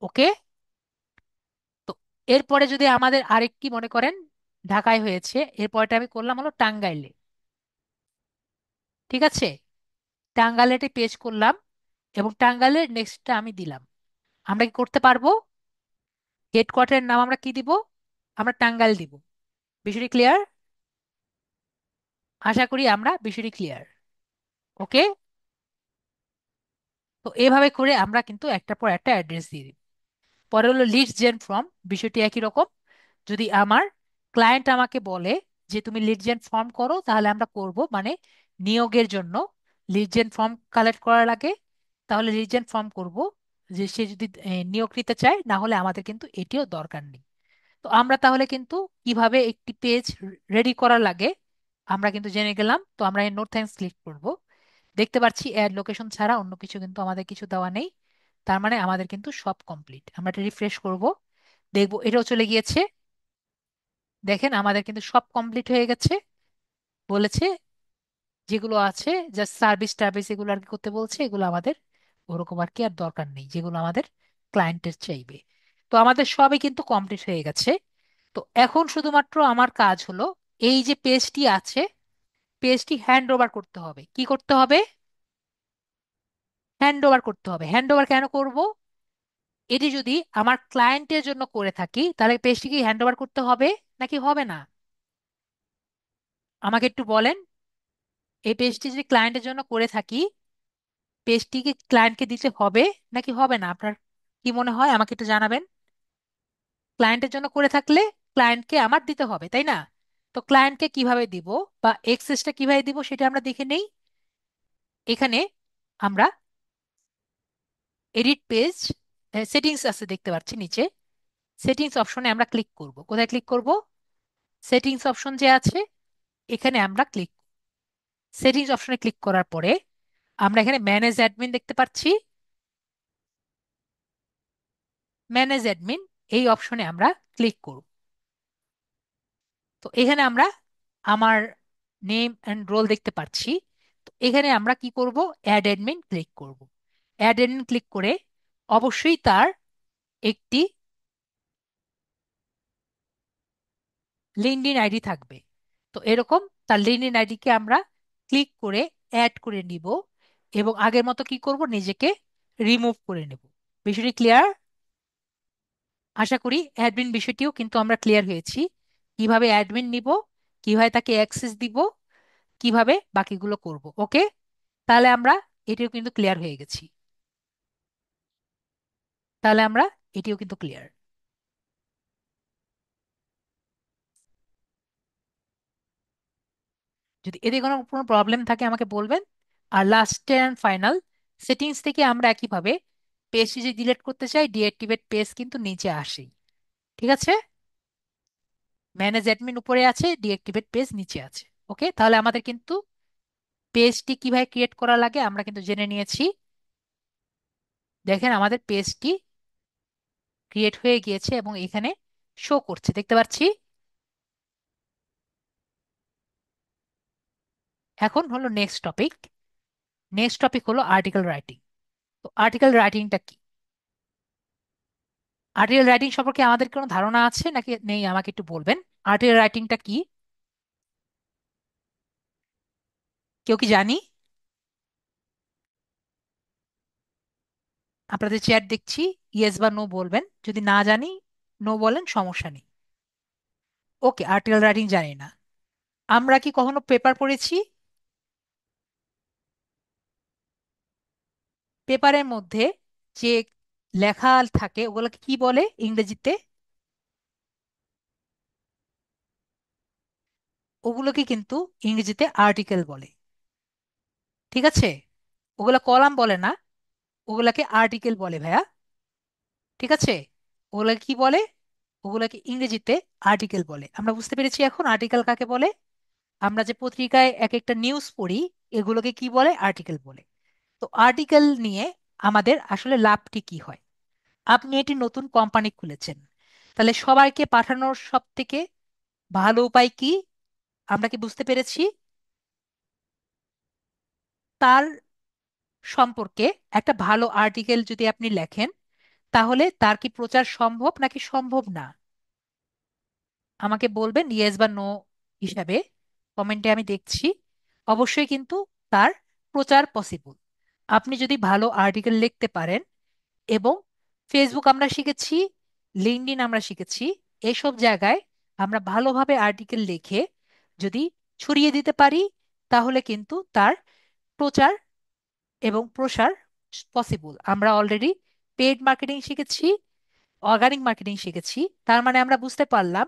ওকে। তো এরপরে যদি আমাদের আরেকটি মনে করেন ঢাকায় হয়েছে, এরপরটা আমি করলাম হলো টাঙ্গাইলে। ঠিক আছে। টাঙ্গাইলেতে পেজ করলাম, এবং টাঙ্গাইলের নেক্সটটা আমি দিলাম। আমরা কি করতে পারবো, হেডকোয়ার্টারের নাম আমরা কি দিব, আমরা টাঙ্গাইল দিব। বিষয়টি ক্লিয়ার? আশা করি আমরা বিষয়টি ক্লিয়ার। ওকে। তো এভাবে করে আমরা কিন্তু একটার পর একটা অ্যাড্রেস দিয়ে দিই। পরে হলো লিডস জেন ফর্ম, বিষয়টি একই রকম। যদি আমার ক্লায়েন্ট আমাকে বলে যে তুমি লিড জেন ফর্ম করো, তাহলে আমরা করব, মানে নিয়োগের জন্য লিড জেন ফর্ম কালেক্ট করা লাগে, তাহলে লিড জেন ফর্ম করব। যে সে যদি নিয়োগ নিতে চায়, না হলে আমাদের কিন্তু এটিও দরকার নেই। তো আমরা তাহলে কিন্তু কিভাবে একটি পেজ রেডি করা লাগে আমরা কিন্তু জেনে গেলাম। তো আমরা এই নো থ্যাঙ্কস ক্লিক করব। দেখতে পাচ্ছি অ্যাড লোকেশন ছাড়া অন্য কিছু কিন্তু আমাদের কিছু দেওয়া নেই। তার মানে আমাদের কিন্তু সব কমপ্লিট। আমরা এটা রিফ্রেশ করব, দেখবো এটাও চলে গিয়েছে। দেখেন আমাদের কিন্তু সব কমপ্লিট হয়ে গেছে। বলেছে যেগুলো আছে জাস্ট সার্ভিস টার্ভিস এগুলো আর কি করতে বলছে, এগুলো আমাদের ওরকম আর কি আর দরকার নেই, যেগুলো আমাদের ক্লায়েন্টের চাইবে। তো আমাদের সবই কিন্তু কমপ্লিট হয়ে গেছে। তো এখন শুধুমাত্র আমার কাজ হলো, এই যে পেজটি আছে, পেজটি হ্যান্ড ওভার করতে হবে। কি করতে হবে, হ্যান্ড ওভার করতে হবে। হ্যান্ড ওভার কেন করব, এটি যদি আমার ক্লায়েন্টের জন্য করে থাকি, তাহলে পেজটি কি হ্যান্ড ওভার করতে হবে নাকি হবে না, আমাকে একটু বলেন। এই পেজটি যদি ক্লায়েন্টের জন্য করে থাকি, পেজটি কি ক্লায়েন্টকে দিতে হবে নাকি হবে না, আপনার কি মনে হয় আমাকে একটু জানাবেন। ক্লায়েন্টের জন্য করে থাকলে ক্লায়েন্টকে আমার দিতে হবে, তাই না? তো ক্লায়েন্টকে কিভাবে দিব বা এক্সেসটা কিভাবে দিব সেটা আমরা দেখে নেই। এখানে আমরা এডিট পেজ সেটিংস আছে দেখতে পাচ্ছি নিচে, সেটিংস অপশনে আমরা ক্লিক করব। কোথায় ক্লিক করব, সেটিংস অপশন যে আছে এখানে আমরা ক্লিক। সেটিংস অপশনে ক্লিক করার পরে আমরা এখানে ম্যানেজ অ্যাডমিন দেখতে পাচ্ছি। ম্যানেজ অ্যাডমিন এই অপশনে আমরা ক্লিক করব। তো এখানে আমরা আমার নেম অ্যান্ড রোল দেখতে পাচ্ছি। তো এখানে আমরা কি করব, অ্যাড অ্যাডমিন ক্লিক করব। অ্যাড অ্যাডমিন ক্লিক করে অবশ্যই তার একটি লিঙ্কডইন আইডি থাকবে। তো এরকম তার লিঙ্কডইন আইডিকে আমরা ক্লিক করে অ্যাড করে নিব, এবং আগের মতো কি করব, নিজেকে রিমুভ করে নেব। বিষয়টি ক্লিয়ার? আশা করি অ্যাডমিন বিষয়টিও কিন্তু আমরা ক্লিয়ার হয়েছি। কিভাবে অ্যাডমিন নিব, কিভাবে তাকে অ্যাক্সেস দিব, কিভাবে বাকিগুলো করব। ওকে। তাহলে আমরা এটিও কিন্তু ক্লিয়ার হয়ে গেছি। তাহলে আমরা এটিও কিন্তু ক্লিয়ার। যদি এতে কোনো কোনো প্রবলেম থাকে আমাকে বলবেন। আর লাস্ট অ্যান্ড ফাইনাল সেটিংস থেকে আমরা একইভাবে পেজটি যদি ডিলিট করতে চাই, ডিঅ্যাক্টিভেট পেজ কিন্তু নিচে আসেই। ঠিক আছে। ম্যানেজ অ্যাডমিন উপরে আছে, ডিঅ্যাক্টিভেট পেজ নিচে আছে। ওকে, তাহলে আমাদের কিন্তু পেজটি কিভাবে ক্রিয়েট করা লাগে আমরা কিন্তু জেনে নিয়েছি। দেখেন আমাদের পেজটি ক্রিয়েট হয়ে গিয়েছে এবং এখানে শো করছে দেখতে পাচ্ছি। এখন হলো নেক্সট টপিক। নেক্সট টপিক হলো আর্টিকেল রাইটিং। তো আর্টিকেল রাইটিংটা কি, আর্টিকেল রাইটিং সম্পর্কে আমাদের কোনো ধারণা আছে নাকি নেই আমাকে একটু বলবেন। আর্টিকেল রাইটিংটা কি, কেউ কি জানি? আপনাদের চ্যাট দেখছি, ইয়েস বা নো বলবেন, যদি না জানি নো বলেন, সমস্যা নেই। ওকে, আর্টিকেল রাইটিং জানি না। আমরা কি কখনো পেপার পড়েছি? পেপারের মধ্যে যে লেখা থাকে ওগুলোকে কি বলে ইংরেজিতে? ওগুলোকে কিন্তু ইংরেজিতে আর্টিকেল বলে। ঠিক আছে? ওগুলা কলাম বলে না, ওগুলাকে আর্টিকেল বলে ভাইয়া। ঠিক আছে? ওগুলাকে কি বলে? ওগুলাকে ইংরেজিতে আর্টিকেল বলে। আমরা বুঝতে পেরেছি এখন আর্টিকেল কাকে বলে। আমরা যে পত্রিকায় এক একটা নিউজ পড়ি, এগুলোকে কি বলে? আর্টিকেল বলে। তো আর্টিকেল নিয়ে আমাদের আসলে লাভটি কি হয়? আপনি একটি নতুন কোম্পানি খুলেছেন, তাহলে সবাইকে পাঠানোর সব থেকে ভালো উপায় কি? আমরা কি বুঝতে পেরেছি? তার সম্পর্কে একটা ভালো আর্টিকেল যদি আপনি লেখেন, তাহলে তার কি প্রচার সম্ভব নাকি সম্ভব না? আমাকে বলবেন ইয়েস বা নো হিসাবে, কমেন্টে আমি দেখছি। অবশ্যই কিন্তু তার প্রচার পসিবল। আপনি যদি ভালো আর্টিকেল লিখতে পারেন, এবং ফেসবুক আমরা শিখেছি, লিঙ্কডইন আমরা শিখেছি, এইসব জায়গায় আমরা ভালোভাবে আর্টিকেল লিখে যদি ছড়িয়ে দিতে পারি, তাহলে কিন্তু তার প্রচার এবং প্রসার পসিবল। আমরা অলরেডি পেইড মার্কেটিং শিখেছি, অর্গানিক মার্কেটিং শিখেছি। তার মানে আমরা বুঝতে পারলাম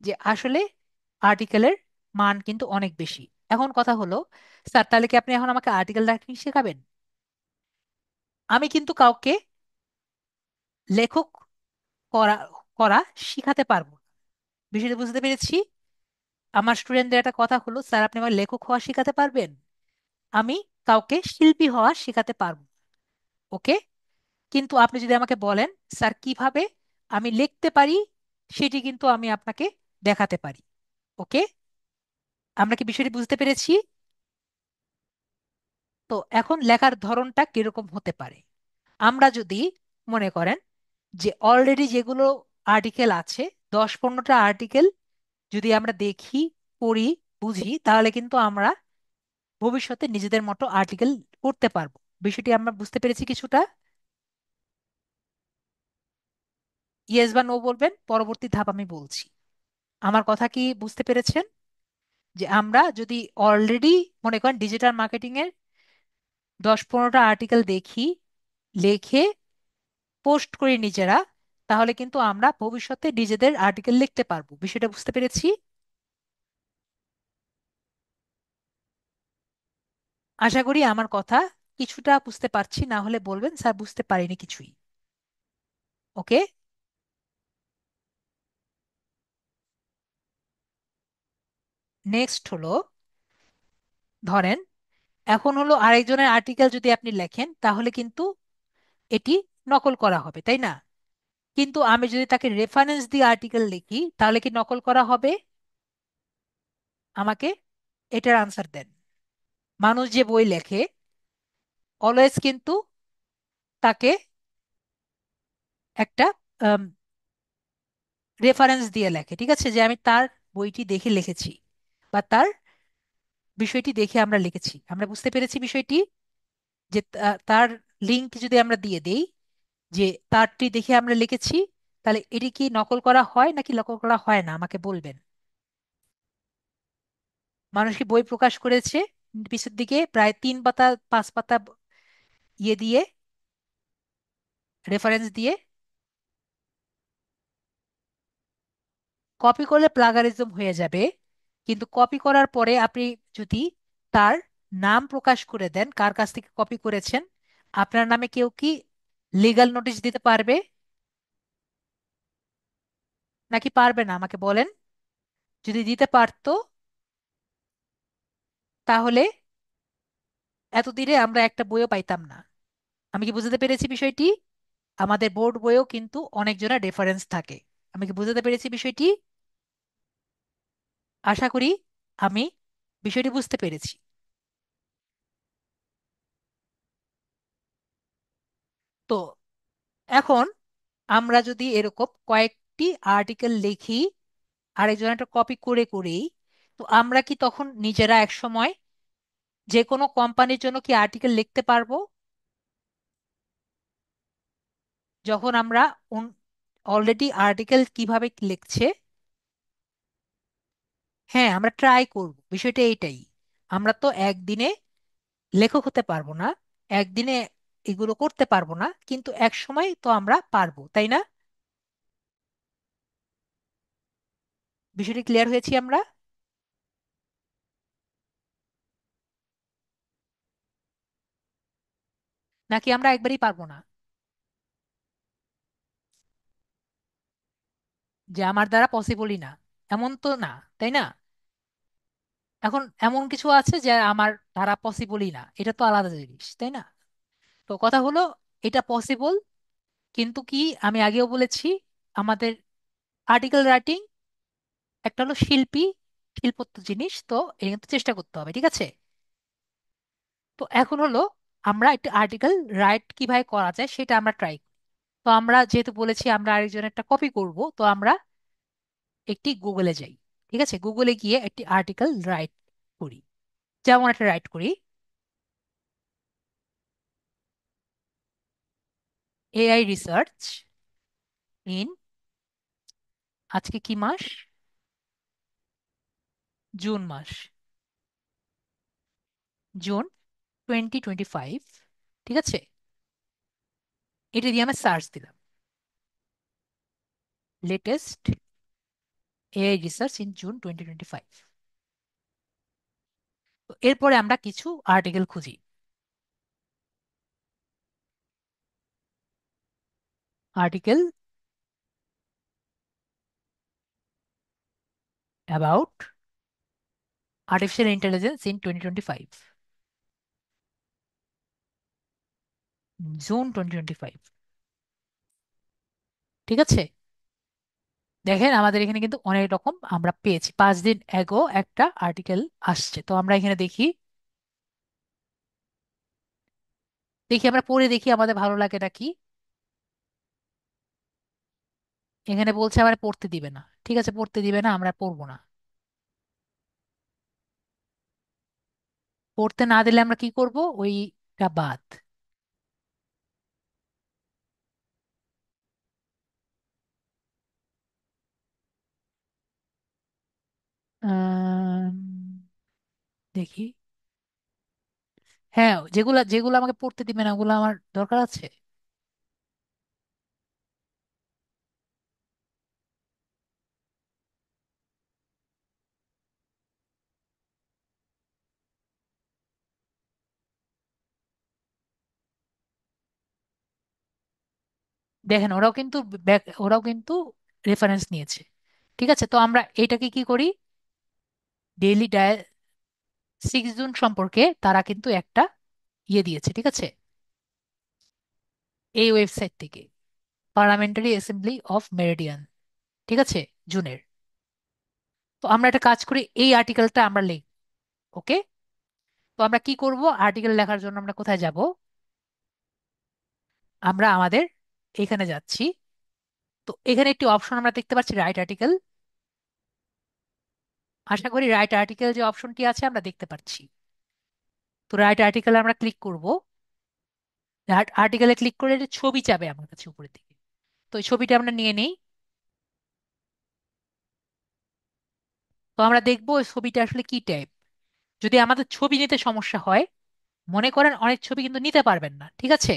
যে আসলে আর্টিকেলের মান কিন্তু অনেক বেশি। এখন কথা হলো, স্যার তাহলে কি আপনি এখন আমাকে আর্টিকেল রাইটিং শেখাবেন? আমি কিন্তু কাউকে লেখক করা করা শিখাতে পারবো না। বিষয়টা বুঝতে পেরেছি। আমার স্টুডেন্টদের একটা কথা হলো, স্যার আপনি আমার লেখক হওয়া শিখাতে পারবেন? আমি কাউকে শিল্পী হওয়া শিখাতে পারবো। ওকে? কিন্তু আপনি যদি আমাকে বলেন স্যার কিভাবে আমি লিখতে পারি, সেটি কিন্তু আমি আপনাকে দেখাতে পারি। ওকে? আমরা কি বিষয়টি বুঝতে পেরেছি? তো এখন লেখার ধরনটা কিরকম হতে পারে? আমরা যদি মনে করেন যে অলরেডি যেগুলো আর্টিকেল আছে, 10-15টা আর্টিকেল যদি আমরা দেখি, পড়ি, বুঝি, তাহলে কিন্তু আমরা ভবিষ্যতে নিজেদের মতো আর্টিকেল করতে পারবো। বিষয়টি আমরা বুঝতে পেরেছি কিছুটা। ইয়েস বা নো বলবেন, পরবর্তী ধাপ আমি বলছি। আমার কথা কি বুঝতে পেরেছেন? যে আমরা যদি অলরেডি মনে করেন ডিজিটাল মার্কেটিং এর 10-15টা আর্টিকেল দেখি, লেখে পোস্ট করি নিজেরা, তাহলে কিন্তু আমরা ভবিষ্যতে নিজেদের আর্টিকেল লিখতে পারবো। বিষয়টা বুঝতে পেরেছি? আশা করি আমার কথা কিছুটা বুঝতে পারছি, না হলে বলবেন স্যার বুঝতে পারিনি কিছুই। ওকে? নেক্সট হলো, ধরেন এখন হলো আরেকজনের আর্টিকেল যদি আপনি লেখেন, তাহলে কিন্তু এটি নকল করা হবে, তাই না? কিন্তু আমি যদি তাকে রেফারেন্স দিয়ে আর্টিকেল লিখি, তাহলে কি নকল করা হবে? আমাকে এটার আনসার দেন। মানুষ যে বই লেখে, অলওয়েজ কিন্তু তাকে একটা রেফারেন্স দিয়ে লেখে। ঠিক আছে? যে আমি তার বইটি দেখে লিখেছি, বা তার বিষয়টি দেখে আমরা লিখেছি। আমরা বুঝতে পেরেছি বিষয়টি, যে তার লিংক যদি আমরা দিয়ে দেই যে তারটি দেখে আমরা লিখেছি, তাহলে এটি কি নকল করা হয় নাকি নকল করা হয় না? আমাকে বলবেন। মানুষ কি বই প্রকাশ করেছে, পিছের দিকে প্রায় 3 পাতা 5 পাতা ইয়ে দিয়ে, রেফারেন্স দিয়ে। কপি করলে প্লাগারিজম হয়ে যাবে, কিন্তু কপি করার পরে আপনি যদি তার নাম প্রকাশ করে দেন, কার কাছ থেকে কপি করেছেন, আপনার নামে কেউ কি লিগ্যাল নোটিশ দিতে পারবে নাকি পারবে না? আমাকে বলেন। যদি দিতে পারতো, তাহলে এতদিনে আমরা একটা বইও পাইতাম না। আমি কি বুঝতে পেরেছি বিষয়টি? আমাদের বোর্ড বইয়েও কিন্তু অনেকজনের রেফারেন্স থাকে। আমি কি বুঝতে পেরেছি বিষয়টি? আশা করি আমি বিষয়টি বুঝতে পেরেছি। তো এখন আমরা যদি এরকম কয়েকটি আর্টিকেল লিখি, আরেকজন একটা কপি করে করেই, তো আমরা কি তখন নিজেরা এক সময় যে কোনো কোম্পানির জন্য কি আর্টিকেল লিখতে পারবো? যখন আমরা অলরেডি আর্টিকেল কিভাবে লিখছে, হ্যাঁ আমরা ট্রাই করব। বিষয়টা এইটাই, আমরা তো একদিনে লেখক হতে পারবো না, একদিনে এগুলো করতে পারবো না, কিন্তু এক সময় তো আমরা পারবো, তাই না? বিষয়টি ক্লিয়ার হয়েছি আমরা? নাকি আমরা একবারই পারবো না, যে আমার দ্বারা পসিবলই না, এমন তো না, তাই না? এখন এমন কিছু আছে যে আমার দ্বারা পসিবলই না, এটা তো আলাদা জিনিস, তাই না? তো কথা হলো, এটা পসিবল, কিন্তু কি, আমি আগেও বলেছি, আমাদের আর্টিকেল রাইটিং একটা হলো শিল্পী, শিল্পত্ব জিনিস, তো এটা কিন্তু চেষ্টা করতে হবে, ঠিক আছে? তো এখন হলো, আমরা একটা আর্টিকেল রাইট কিভাবে করা যায় সেটা আমরা ট্রাই। তো আমরা যেহেতু বলেছি আমরা আরেকজনের একটা কপি করব, তো আমরা একটি গুগলে যাই। ঠিক আছে, গুগলে গিয়ে একটি আর্টিকেল রাইট করি। যেমন একটা রাইট করি, এআই রিসার্চ ইন, আজকে কি মাস? জুন মাস, জুন 2025। ঠিক আছে, এটা দিয়ে আমি সার্চ দিলাম, latest AI research in June 2025। তো এরপরে আমরা কিছু আর্টিকেল খুঁজি। Article about artificial intelligence in 2025, June 2025। ঠিক আছে, দেখেন আমাদের এখানে কিন্তু অনেক রকম আমরা পেয়েছি, 5 দিন এগো একটা আর্টিকেল আসছে। তো আমরা এখানে দেখি, দেখি আমরা পড়ে দেখি আমাদের ভালো লাগে নাকি। এখানে বলছে আমার পড়তে দিবে না, ঠিক আছে, পড়তে দিবে না, আমরা পড়বো না। পড়তে না দিলে আমরা কি করব, ওইটা বাদ। আম, দেখি, হ্যাঁ, যেগুলা যেগুলো আমাকে পড়তে দিবে না ওগুলো আমার দরকার আছে। দেখেন ওরাও কিন্তু রেফারেন্স নিয়েছে। ঠিক আছে, তো আমরা এটাকে কি করি, ডেইলি 6 জুন সম্পর্কে তারা কিন্তু একটা ইয়ে দিয়েছে, ঠিক আছে, এই ওয়েবসাইট থেকে, পার্লামেন্টারি অ্যাসেম্বলি অফ মেরিডিয়ান, ঠিক আছে, জুনের। তো আমরা একটা কাজ করি, এই আর্টিকেলটা আমরা লিখ, ওকে। তো আমরা কি করব, আর্টিকেল লেখার জন্য আমরা কোথায় যাব, আমরা আমাদের এখানে যাচ্ছি। তো এখানে একটি অপশন আমরা দেখতে পাচ্ছি, রাইট আর্টিকেল। আশা করি রাইট আর্টিকেল যে অপশনটি আছে আমরা দেখতে পাচ্ছি। তো রাইট আর্টিকেল আমরা ক্লিক করব। আর্টিকেলে ক্লিক করে একটা ছবি চাবে আমার কাছে উপরের দিকে, তো এই ছবিটা আমরা নিয়ে নেই। তো আমরা দেখবো ওই ছবিটা আসলে কি টাইপ। যদি আমাদের ছবি নিতে সমস্যা হয়, মনে করেন অনেক ছবি কিন্তু নিতে পারবেন না, ঠিক আছে,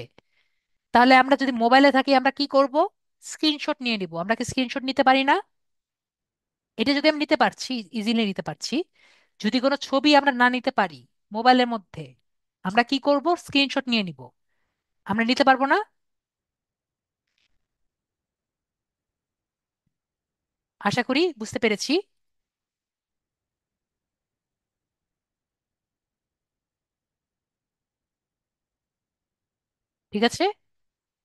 তাহলে আমরা যদি মোবাইলে থাকি আমরা কি করব, স্ক্রিনশট নিয়ে নিব। আমরা কি স্ক্রিনশট নিতে পারি না? এটা যদি আমি নিতে পারছি, ইজিলি নিতে পারছি, যদি কোনো ছবি আমরা না নিতে পারি মোবাইলের মধ্যে, আমরা কি করব, স্ক্রিনশট নিয়ে নিব। আমরা নিতে পারবো না? আশা করি বুঝতে পেরেছি। ঠিক আছে,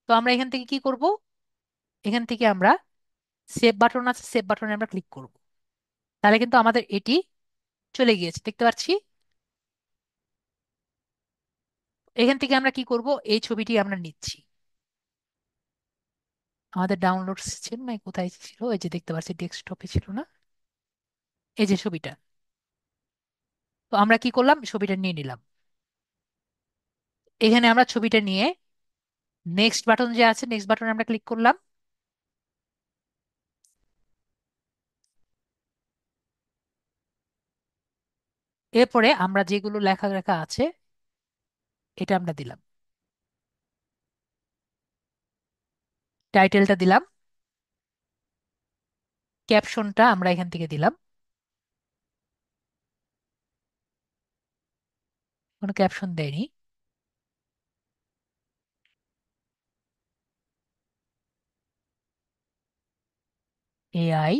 তো আমরা এখান থেকে কি করব, এখান থেকে আমরা সেভ বাটন আছে, সেভ বাটনে আমরা ক্লিক করব। তাহলে কিন্তু আমাদের এটি চলে গিয়েছে, দেখতে পাচ্ছি। এখান থেকে আমরা কি করব, এই ছবিটি আমরা নিচ্ছি। আমাদের ডাউনলোড ছিল না, কোথায় ছিল, এই যে দেখতে পাচ্ছি ডেস্কটপে ছিল না, এই যে ছবিটা। তো আমরা কি করলাম, ছবিটা নিয়ে নিলাম। এখানে আমরা ছবিটা নিয়ে নেক্সট বাটন যে আছে, নেক্সট বাটনে আমরা ক্লিক করলাম। এরপরে আমরা যেগুলো লেখা লেখা আছে এটা আমরা দিলাম, টাইটেলটা দিলাম, ক্যাপশনটা আমরা এখান থেকে দিলাম। কোনো ক্যাপশন দেয়নি। এআই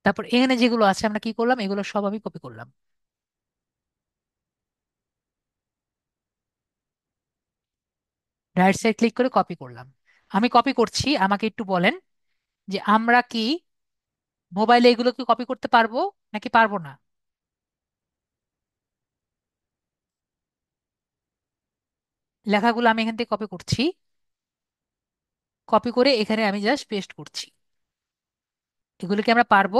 তারপর এখানে যেগুলো আছে আমরা কি করলাম, এগুলো সব আমি কপি করলাম। রাইট সাইড ক্লিক করে কপি করলাম। আমি কপি করছি, আমাকে একটু বলেন যে আমরা কি মোবাইলে এগুলোকে কপি করতে পারবো নাকি পারবো না। লেখাগুলো আমি এখান থেকে কপি করছি, কপি করে এখানে আমি জাস্ট পেস্ট করছি। এগুলো কি আমরা পারবো?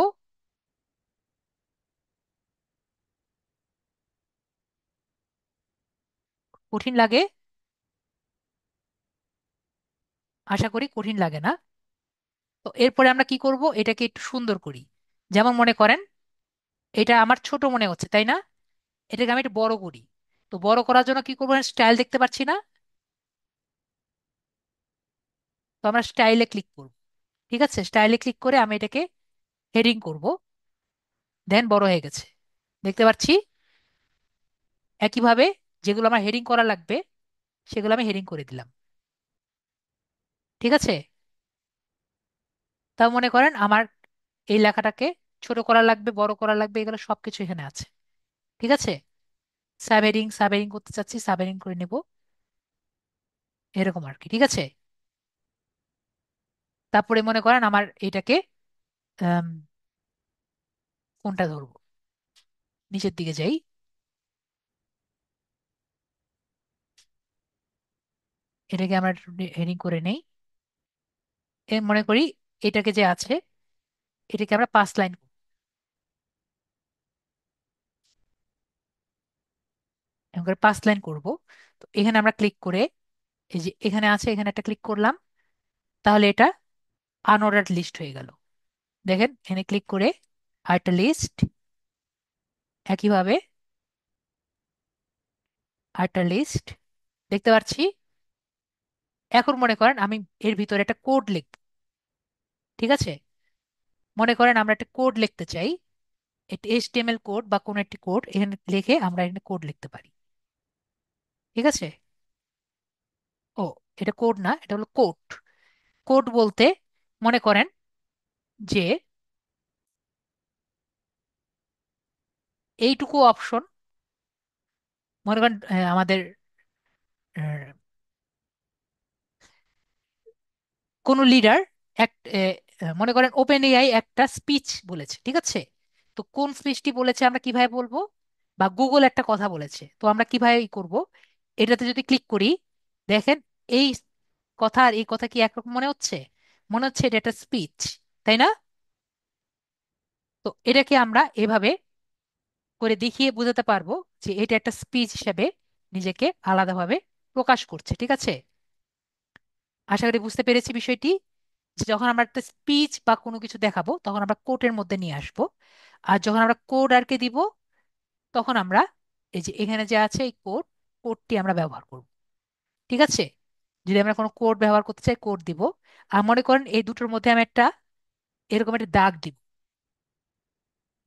কঠিন লাগে? আশা করি কঠিন লাগে না। তো এরপরে আমরা কি করব, এটাকে একটু সুন্দর করি। যেমন মনে করেন এটা আমার ছোট মনে হচ্ছে, তাই না? এটাকে আমি একটু বড় করি। তো বড় করার জন্য কি করবো, স্টাইল দেখতে পাচ্ছি না? তো আমরা স্টাইলে ক্লিক করব। ঠিক আছে, স্টাইলে ক্লিক করে আমি এটাকে হেডিং করব। দেন বড় হয়ে গেছে, দেখতে পাচ্ছি। একইভাবে যেগুলো আমার হেডিং করা লাগবে সেগুলো আমি হেডিং করে দিলাম। ঠিক আছে। তাও মনে করেন আমার এই লেখাটাকে ছোট করা লাগবে, বড় করা লাগবে, এগুলো সবকিছু এখানে আছে। ঠিক আছে। সাব হেডিং করতে চাচ্ছি, সাব হেডিং করে নেব, এরকম আর কি। ঠিক আছে। তারপরে মনে করেন আমার এটাকে আম, কোনটা ধরবো, নিচের দিকে যাই, এটাকে আমরা হেডিং করে নেই। মনে করি এটাকে যে আছে এটাকে আমরা 5 লাইন, এমন করে 5 লাইন করব। তো এখানে আমরা ক্লিক করে এই যে এখানে আছে, এখানে একটা ক্লিক করলাম, তাহলে এটা আনঅর্ডার লিস্ট হয়ে গেল। দেখেন এখানে ক্লিক করে আরেকটা লিস্ট, একইভাবে আরেকটা লিস্ট দেখতে পাচ্ছি। এখন মনে করেন আমি এর ভিতরে একটা কোড লিখব। ঠিক আছে। মনে করেন আমরা একটা কোড লিখতে চাই, একটা এইচটিএমএল কোড বা কোনো একটি কোড এখানে লিখে আমরা এখানে কোড লিখতে পারি। ঠিক আছে। ও, এটা কোড না, এটা হলো কোড। কোড বলতে মনে করেন যে এইটুকু অপশন, মনে করেন আমাদের কোন লিডার এক মনে করেন ওপেন এআই একটা স্পিচ বলেছে। ঠিক আছে। তো কোন স্পিচটি বলেছে আমরা কিভাবে বলবো, বা গুগল একটা কথা বলেছে, তো আমরা কিভাবে করব। এটাতে যদি ক্লিক করি, দেখেন এই কথা আর এই কথা কি একরকম মনে হচ্ছে? মনে হচ্ছে এটা একটা স্পিচ, তাই না? তো এটাকে আমরা এভাবে করে দেখিয়ে বোঝাতে পারবো যে এটা একটা স্পিচ হিসেবে নিজেকে আলাদাভাবে প্রকাশ করছে। ঠিক আছে। আশা করি বুঝতে পেরেছি বিষয়টি, যে যখন আমরা একটা স্পিচ বা কোনো কিছু দেখাবো তখন আমরা কোটের মধ্যে নিয়ে আসবো। আর যখন আমরা কোড আরকে দিব তখন আমরা এই যে এখানে যে আছে এই কোডটি আমরা ব্যবহার করব। ঠিক আছে। যদি আমরা কোনো কোড ব্যবহার করতে চাই কোড দিব। আর মনে করেন এই দুটোর মধ্যে আমি একটা এরকম একটা দাগ দিব,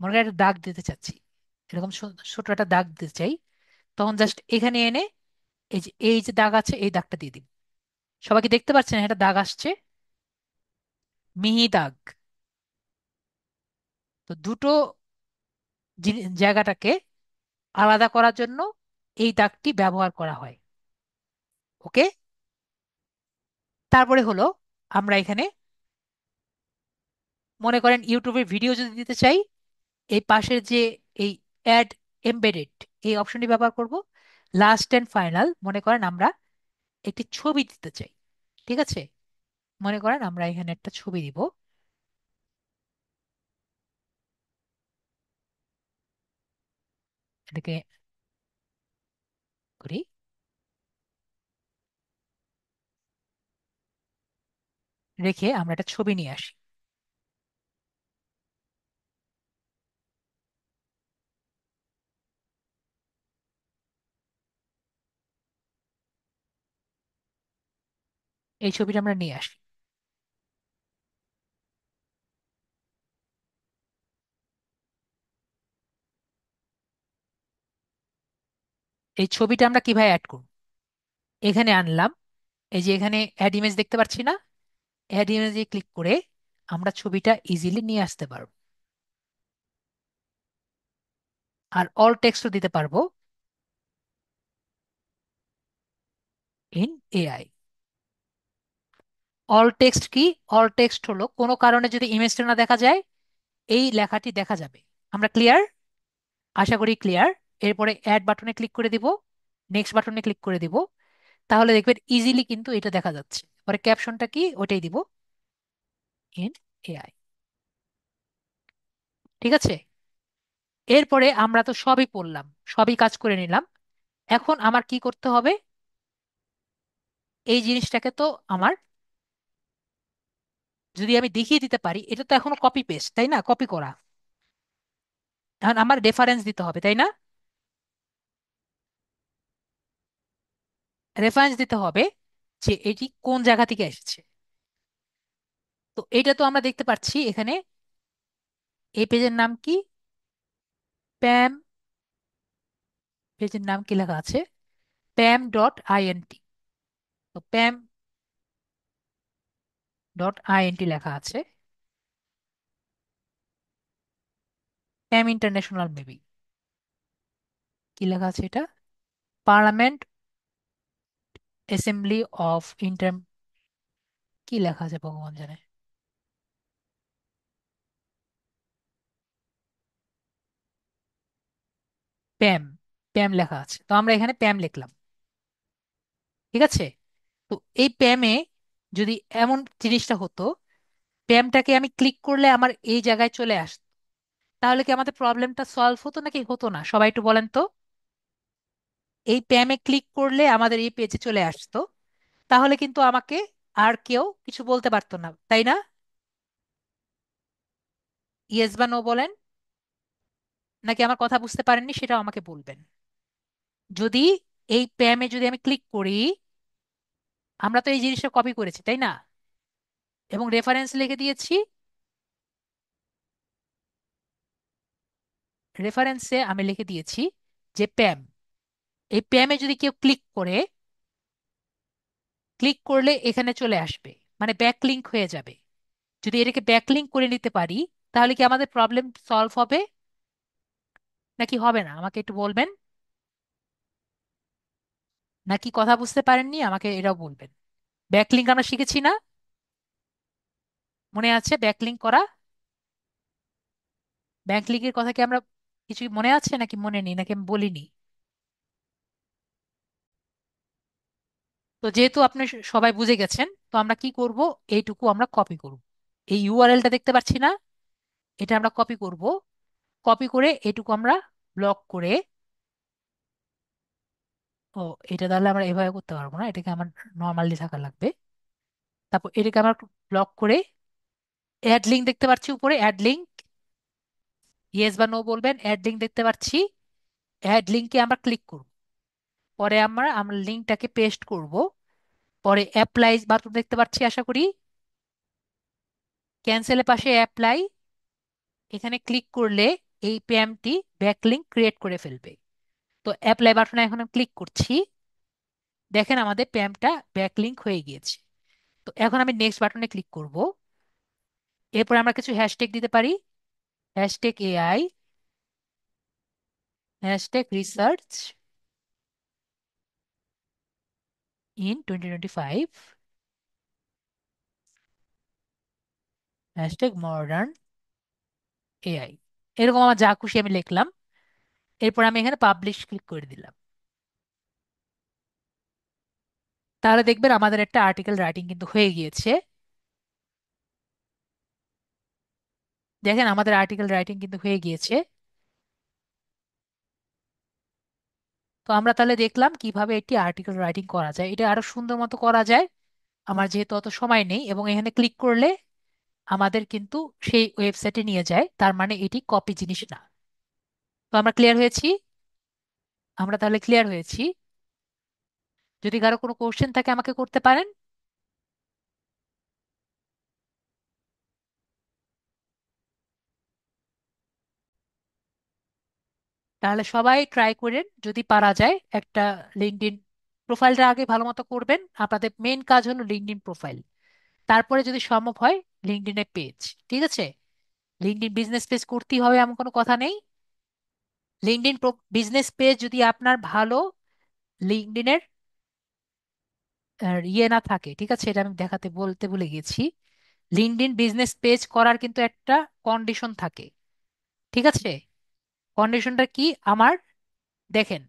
মনে করেন একটা দাগ দিতে চাচ্ছি, এরকম ছোট একটা দাগ দিতে চাই, তখন জাস্ট এখানে এনে এই যে দাগ আছে এই দাগটা দিয়ে দিব। সবাইকে দেখতে পাচ্ছেন একটা দাগ আসছে, মিহি দাগ। তো দুটো জায়গাটাকে আলাদা করার জন্য এই দাগটি ব্যবহার করা হয়। ওকে। তারপরে হলো আমরা এখানে মনে করেন ইউটিউবে ভিডিও যদি দিতে চাই, এই পাশের যে এই অ্যাড এমবেডেড এই অপশনটি ব্যবহার করব। লাস্ট এন্ড ফাইনাল মনে করেন আমরা একটি ছবি দিতে চাই। ঠিক আছে। মনে করেন আমরা এখানে একটা ছবি দিব, এটাকে করি, রেখে আমরা একটা ছবি নিয়ে আসি। এই ছবিটা আমরা নিয়ে আসি। এই ছবিটা আমরা কিভাবে অ্যাড করব? এখানে আনলাম, এই যে এখানে অ্যাড ইমেজ দেখতে পাচ্ছি না, অ্যাড ইমেজে ক্লিক করে আমরা ছবিটা ইজিলি নিয়ে আসতে পারবো। আর অল টেক্সটও দিতে পারবো ইন এআই। অল টেক্সট কি? অল টেক্সট হলো কোনো কারণে যদি ইমেজটা না দেখা যায়, এই লেখাটি দেখা যাবে। আমরা ক্লিয়ার? আশা করি ক্লিয়ার। এরপরে অ্যাড বাটনে ক্লিক করে দিব, নেক্সট বাটনে ক্লিক করে দিব, তাহলে দেখবেন ইজিলি কিন্তু এটা দেখা যাচ্ছে। পরে ক্যাপশনটা কি ওটাই দিব, ইন এআই। ঠিক আছে? এরপরে আমরা তো সবই পড়লাম, সবই কাজ করে নিলাম। এখন আমার কি করতে হবে? এই জিনিসটাকে তো আমার, যদি আমি দেখিয়ে দিতে পারি, এটা তো এখনো কপি পেস্ট, তাই না? কপি করা। এখন আমার রেফারেন্স দিতে হবে, তাই না? রেফারেন্স দিতে হবে যে এটি কোন জায়গা থেকে এসেছে। তো এটা তো আমরা দেখতে পাচ্ছি এখানে। এই পেজের নাম কি? প্যাম। পেজের নাম কি লেখা আছে? pam.int। তো pam.int লেখা আছে। প্যাম ইন্টারন্যাশনাল মেবি। কি লেখা আছে এটা? পার্লামেন্ট অ্যাসেম্বলি অফ ইন্টার, কি লেখা আছে ভগবান জানে। প্যাম, প্যাম লেখা আছে, তো আমরা এখানে প্যাম লিখলাম। ঠিক আছে? তো এই প্যামে যদি এমন জিনিসটা হতো, প্যামটাকে আমি ক্লিক করলে আমার এই জায়গায় চলে আসতো, তাহলে কি আমাদের প্রবলেমটা সলভ হতো নাকি হতো না? সবাই একটু বলেন তো। এই প্যামে ক্লিক করলে আমাদের এই পেজে চলে আসতো, তাহলে কিন্তু আমাকে আর কেউ কিছু বলতে পারতো না, তাই না? ইয়েস বা নো বলেন, নাকি আমার কথা বুঝতে পারেননি সেটাও আমাকে বলবেন। যদি এই প্যামে যদি আমি ক্লিক করি, আমরা তো এই জিনিসটা কপি করেছি, তাই না? এবং রেফারেন্স লিখে দিয়েছি। রেফারেন্সে আমি লিখে দিয়েছি যে প্যাম। এই প্যামে যদি কেউ ক্লিক করে, ক্লিক করলে এখানে চলে আসবে, মানে ব্যাকলিঙ্ক হয়ে যাবে। যদি এটাকে ব্যাকলিঙ্ক করে নিতে পারি, তাহলে কি আমাদের প্রবলেম সলভ হবে নাকি হবে না? আমাকে একটু বলবেন। নাকি কথা বুঝতে পারেননি আমাকে এটাও বলবেন। ব্যাকলিঙ্ক আমরা শিখেছি না? মনে আছে ব্যাকলিঙ্ক করা? ব্যাকলিঙ্কের কথা কি আমরা, কিছু মনে আছে নাকি মনে নেই, নাকি আমি বলিনি? তো যেহেতু আপনি সবাই বুঝে গেছেন, তো আমরা কি করব? এইটুকু আমরা কপি করব। এই ইউআরএলটা দেখতে পাচ্ছি না, এটা আমরা কপি করব। কপি করে এটুকু আমরা ব্লক করে, ও, এটা তাহলে আমরা এভাবে করতে পারবো না, এটাকে আমার নর্মালি থাকা লাগবে। তারপর এটাকে আমরা ব্লক করে, অ্যাড লিঙ্ক দেখতে পাচ্ছি উপরে, অ্যাড লিঙ্ক। ইয়েস বা নো বলবেন। অ্যাড লিঙ্ক দেখতে পাচ্ছি, অ্যাড লিঙ্কে আমরা ক্লিক করব। পরে আমরা আমরা লিঙ্কটাকে পেস্ট করব। পরে অ্যাপ্লাই বাটন দেখতে পাচ্ছি আশা করি, ক্যান্সেলের পাশে অ্যাপ্লাই, এখানে ক্লিক করলে এই প্যামটি ব্যাকলিঙ্ক ক্রিয়েট করে ফেলবে। তো অ্যাপ্লাই বাটনে এখন আমি ক্লিক করছি, দেখেন আমাদের প্যামটা ব্যাকলিঙ্ক হয়ে গিয়েছে। তো এখন আমি নেক্সট বাটনে ক্লিক করব। এরপর আমরা কিছু হ্যাশট্যাগ দিতে পারি। Hashtag AI, hashtag research in 2025, hashtag modern AI. এরকম আমার যা খুশি আমি লিখলাম। এরপর আমি এখানে পাবলিশ ক্লিক করে দিলাম। তাহলে দেখবেন আমাদের একটা আর্টিকেল রাইটিং কিন্তু হয়ে গিয়েছে। দেখেন আমাদের আর্টিকেল রাইটিং কিন্তু হয়ে গিয়েছে। তো আমরা তাহলে দেখলাম কিভাবে একটি আর্টিকেল রাইটিং করা যায়, এটা আরো সুন্দর মতো করা যায়। আমার যেহেতু অত সময় নেই, এবং এখানে ক্লিক করলে আমাদের কিন্তু সেই ওয়েবসাইটে নিয়ে যায়, তার মানে এটি কপি জিনিস না। তো আমরা ক্লিয়ার হয়েছি। আমরা তাহলে ক্লিয়ার হয়েছি। যদি কারো কোনো কোশ্চেন থাকে আমাকে করতে পারেন। তাহলে সবাই ট্রাই করেন, যদি পারা যায় একটা লিঙ্কডইন প্রোফাইলটা আগে ভালো মতো করবেন। আপনাদের মেন কাজ হলো লিঙ্কডইন প্রোফাইল, তারপরে যদি সম্ভব হয় লিঙ্কডইনে পেজ। ঠিক আছে? লিঙ্কডইন বিজনেস পেজ করতেই হবে এমন কোনো কথা নেই। লিঙ্কডইন বিজনেস পেজ যদি আপনার ভালো লিঙ্কডইনের ইয়ে না থাকে, ঠিক আছে, এটা আমি দেখাতে বলতে ভুলে গেছি। লিঙ্কডইন বিজনেস পেজ করার কিন্তু একটা কন্ডিশন থাকে। ঠিক আছে? কন্ডিশনটা কি? আমার, দেখেন,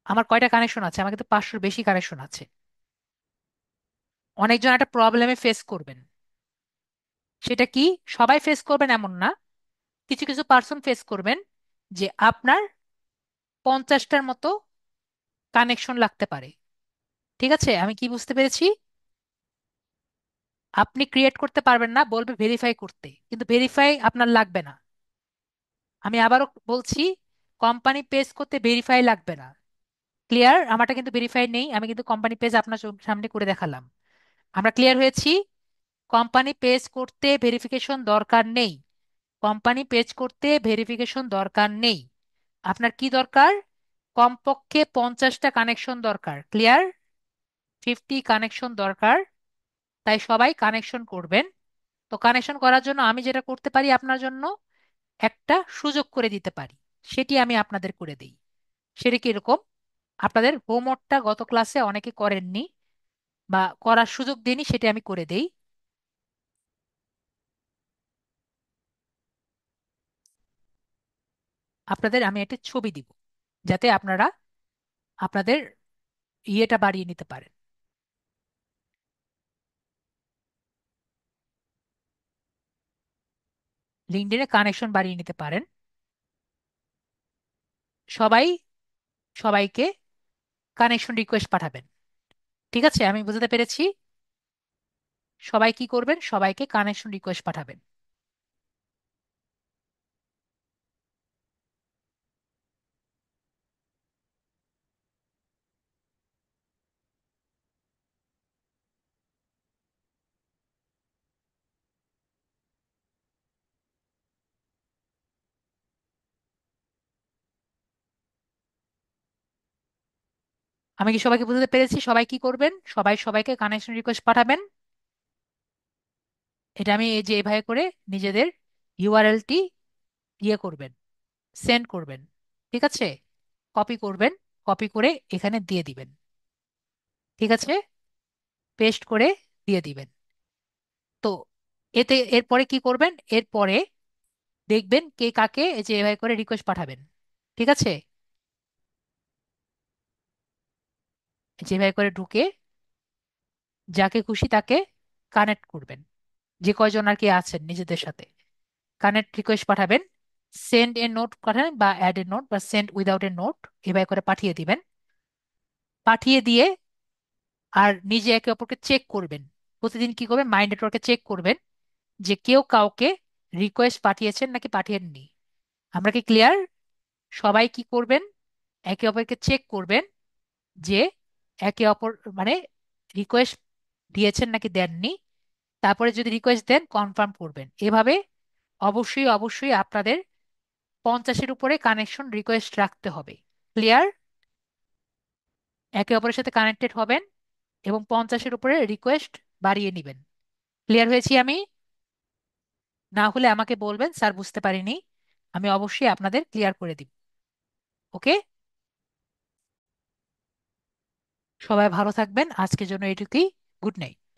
আমার কয়টা কানেকশন আছে? আমার কিন্তু 500 বেশি কানেকশন আছে। অনেকজন একটা প্রবলেমে ফেস করবেন। সেটা কি? সবাই ফেস করবেন এমন না, কিছু কিছু পার্সন ফেস করবেন যে আপনার 50টার মতো কানেকশন লাগতে পারে। ঠিক আছে? আমি কি বুঝতে পেরেছি? আপনি ক্রিয়েট করতে পারবেন না, বলবে ভেরিফাই করতে, কিন্তু ভেরিফাই আপনার লাগবে না। আমি আবারও বলছি, কোম্পানি পেজ করতে ভেরিফাই লাগবে না। ক্লিয়ার? আমারটা কিন্তু ভেরিফাই নেই, আমি কিন্তু কোম্পানি পেজ আপনার সামনে করে দেখালাম। আমরা ক্লিয়ার হয়েছি? কোম্পানি পেজ করতে ভেরিফিকেশন দরকার নেই। কোম্পানি পেজ করতে ভেরিফিকেশন দরকার নেই। আপনার কি দরকার? কমপক্ষে 50টা কানেকশন দরকার। ক্লিয়ার? 50 কানেকশন দরকার। তাই সবাই কানেকশন করবেন। তো কানেকশন করার জন্য আমি যেটা করতে পারি আপনার জন্য, একটা সুযোগ করে দিতে পারি। সেটি আমি আপনাদের করে দিই। সেটা কি এরকম? আপনাদের হোমওয়ার্কটা গত ক্লাসে অনেকে করেননি বা করার সুযোগ দিইনি, সেটা আমি করে দেই। আপনাদের আমি একটা ছবি দিব, যাতে আপনারা আপনাদের ইয়েটা বাড়িয়ে নিতে পারেন, লিঙ্কডইনে কানেকশন বাড়িয়ে নিতে পারেন। সবাই সবাইকে কানেকশন রিকোয়েস্ট পাঠাবেন। ঠিক আছে? আমি বুঝতে পেরেছি। সবাই কি করবেন? সবাইকে কানেকশন রিকোয়েস্ট পাঠাবেন। আমি কি সবাইকে বুঝতে পেরেছি? সবাই কি করবেন? সবাই সবাইকে কানেকশন রিকোয়েস্ট পাঠাবেন। এটা আমি এই যে এভাবে করে নিজেদের ইউআরএলটি ইয়ে করবেন, সেন্ড করবেন। ঠিক আছে? কপি করবেন, কপি করে এখানে দিয়ে দিবেন। ঠিক আছে? পেস্ট করে দিয়ে দিবেন। তো এতে এরপরে কি করবেন? এরপরে দেখবেন কে কাকে এই যে এভাবে করে রিকোয়েস্ট পাঠাবেন। ঠিক আছে? যেভাবে করে ঢুকে যাকে খুশি তাকে কানেক্ট করবেন, যে কয়জন আর কি আছেন নিজেদের সাথে কানেক্ট রিকোয়েস্ট পাঠাবেন। সেন্ড এ নোট পাঠাবেন বা অ্যাড এ নোট বা সেন্ড উইদাউট এ নোট, এভাবে করে পাঠিয়ে দিবেন। পাঠিয়ে দিয়ে আর নিজে একে অপরকে চেক করবেন। প্রতিদিন কি করবেন? মাইন্ড নেটওয়ার্কে চেক করবেন যে কেউ কাউকে রিকোয়েস্ট পাঠিয়েছেন নাকি পাঠিয়েননি। আমরা কি ক্লিয়ার? সবাই কি করবেন? একে অপরকে চেক করবেন যে একে অপর মানে রিকোয়েস্ট দিয়েছেন নাকি দেননি। তারপরে যদি রিকোয়েস্ট দেন কনফার্ম করবেন। এভাবে অবশ্যই অবশ্যই আপনাদের 50-এর উপরে কানেকশন রিকোয়েস্ট রাখতে হবে। ক্লিয়ার? একে অপরের সাথে কানেক্টেড হবেন এবং 50-এর উপরে রিকোয়েস্ট বাড়িয়ে নেবেন। ক্লিয়ার হয়েছি আমি? না হলে আমাকে বলবেন, স্যার বুঝতে পারিনি। আমি অবশ্যই আপনাদের ক্লিয়ার করে দিব। ওকে? সবাই ভালো থাকবেন, আজকের জন্য এটুকুই। Good night.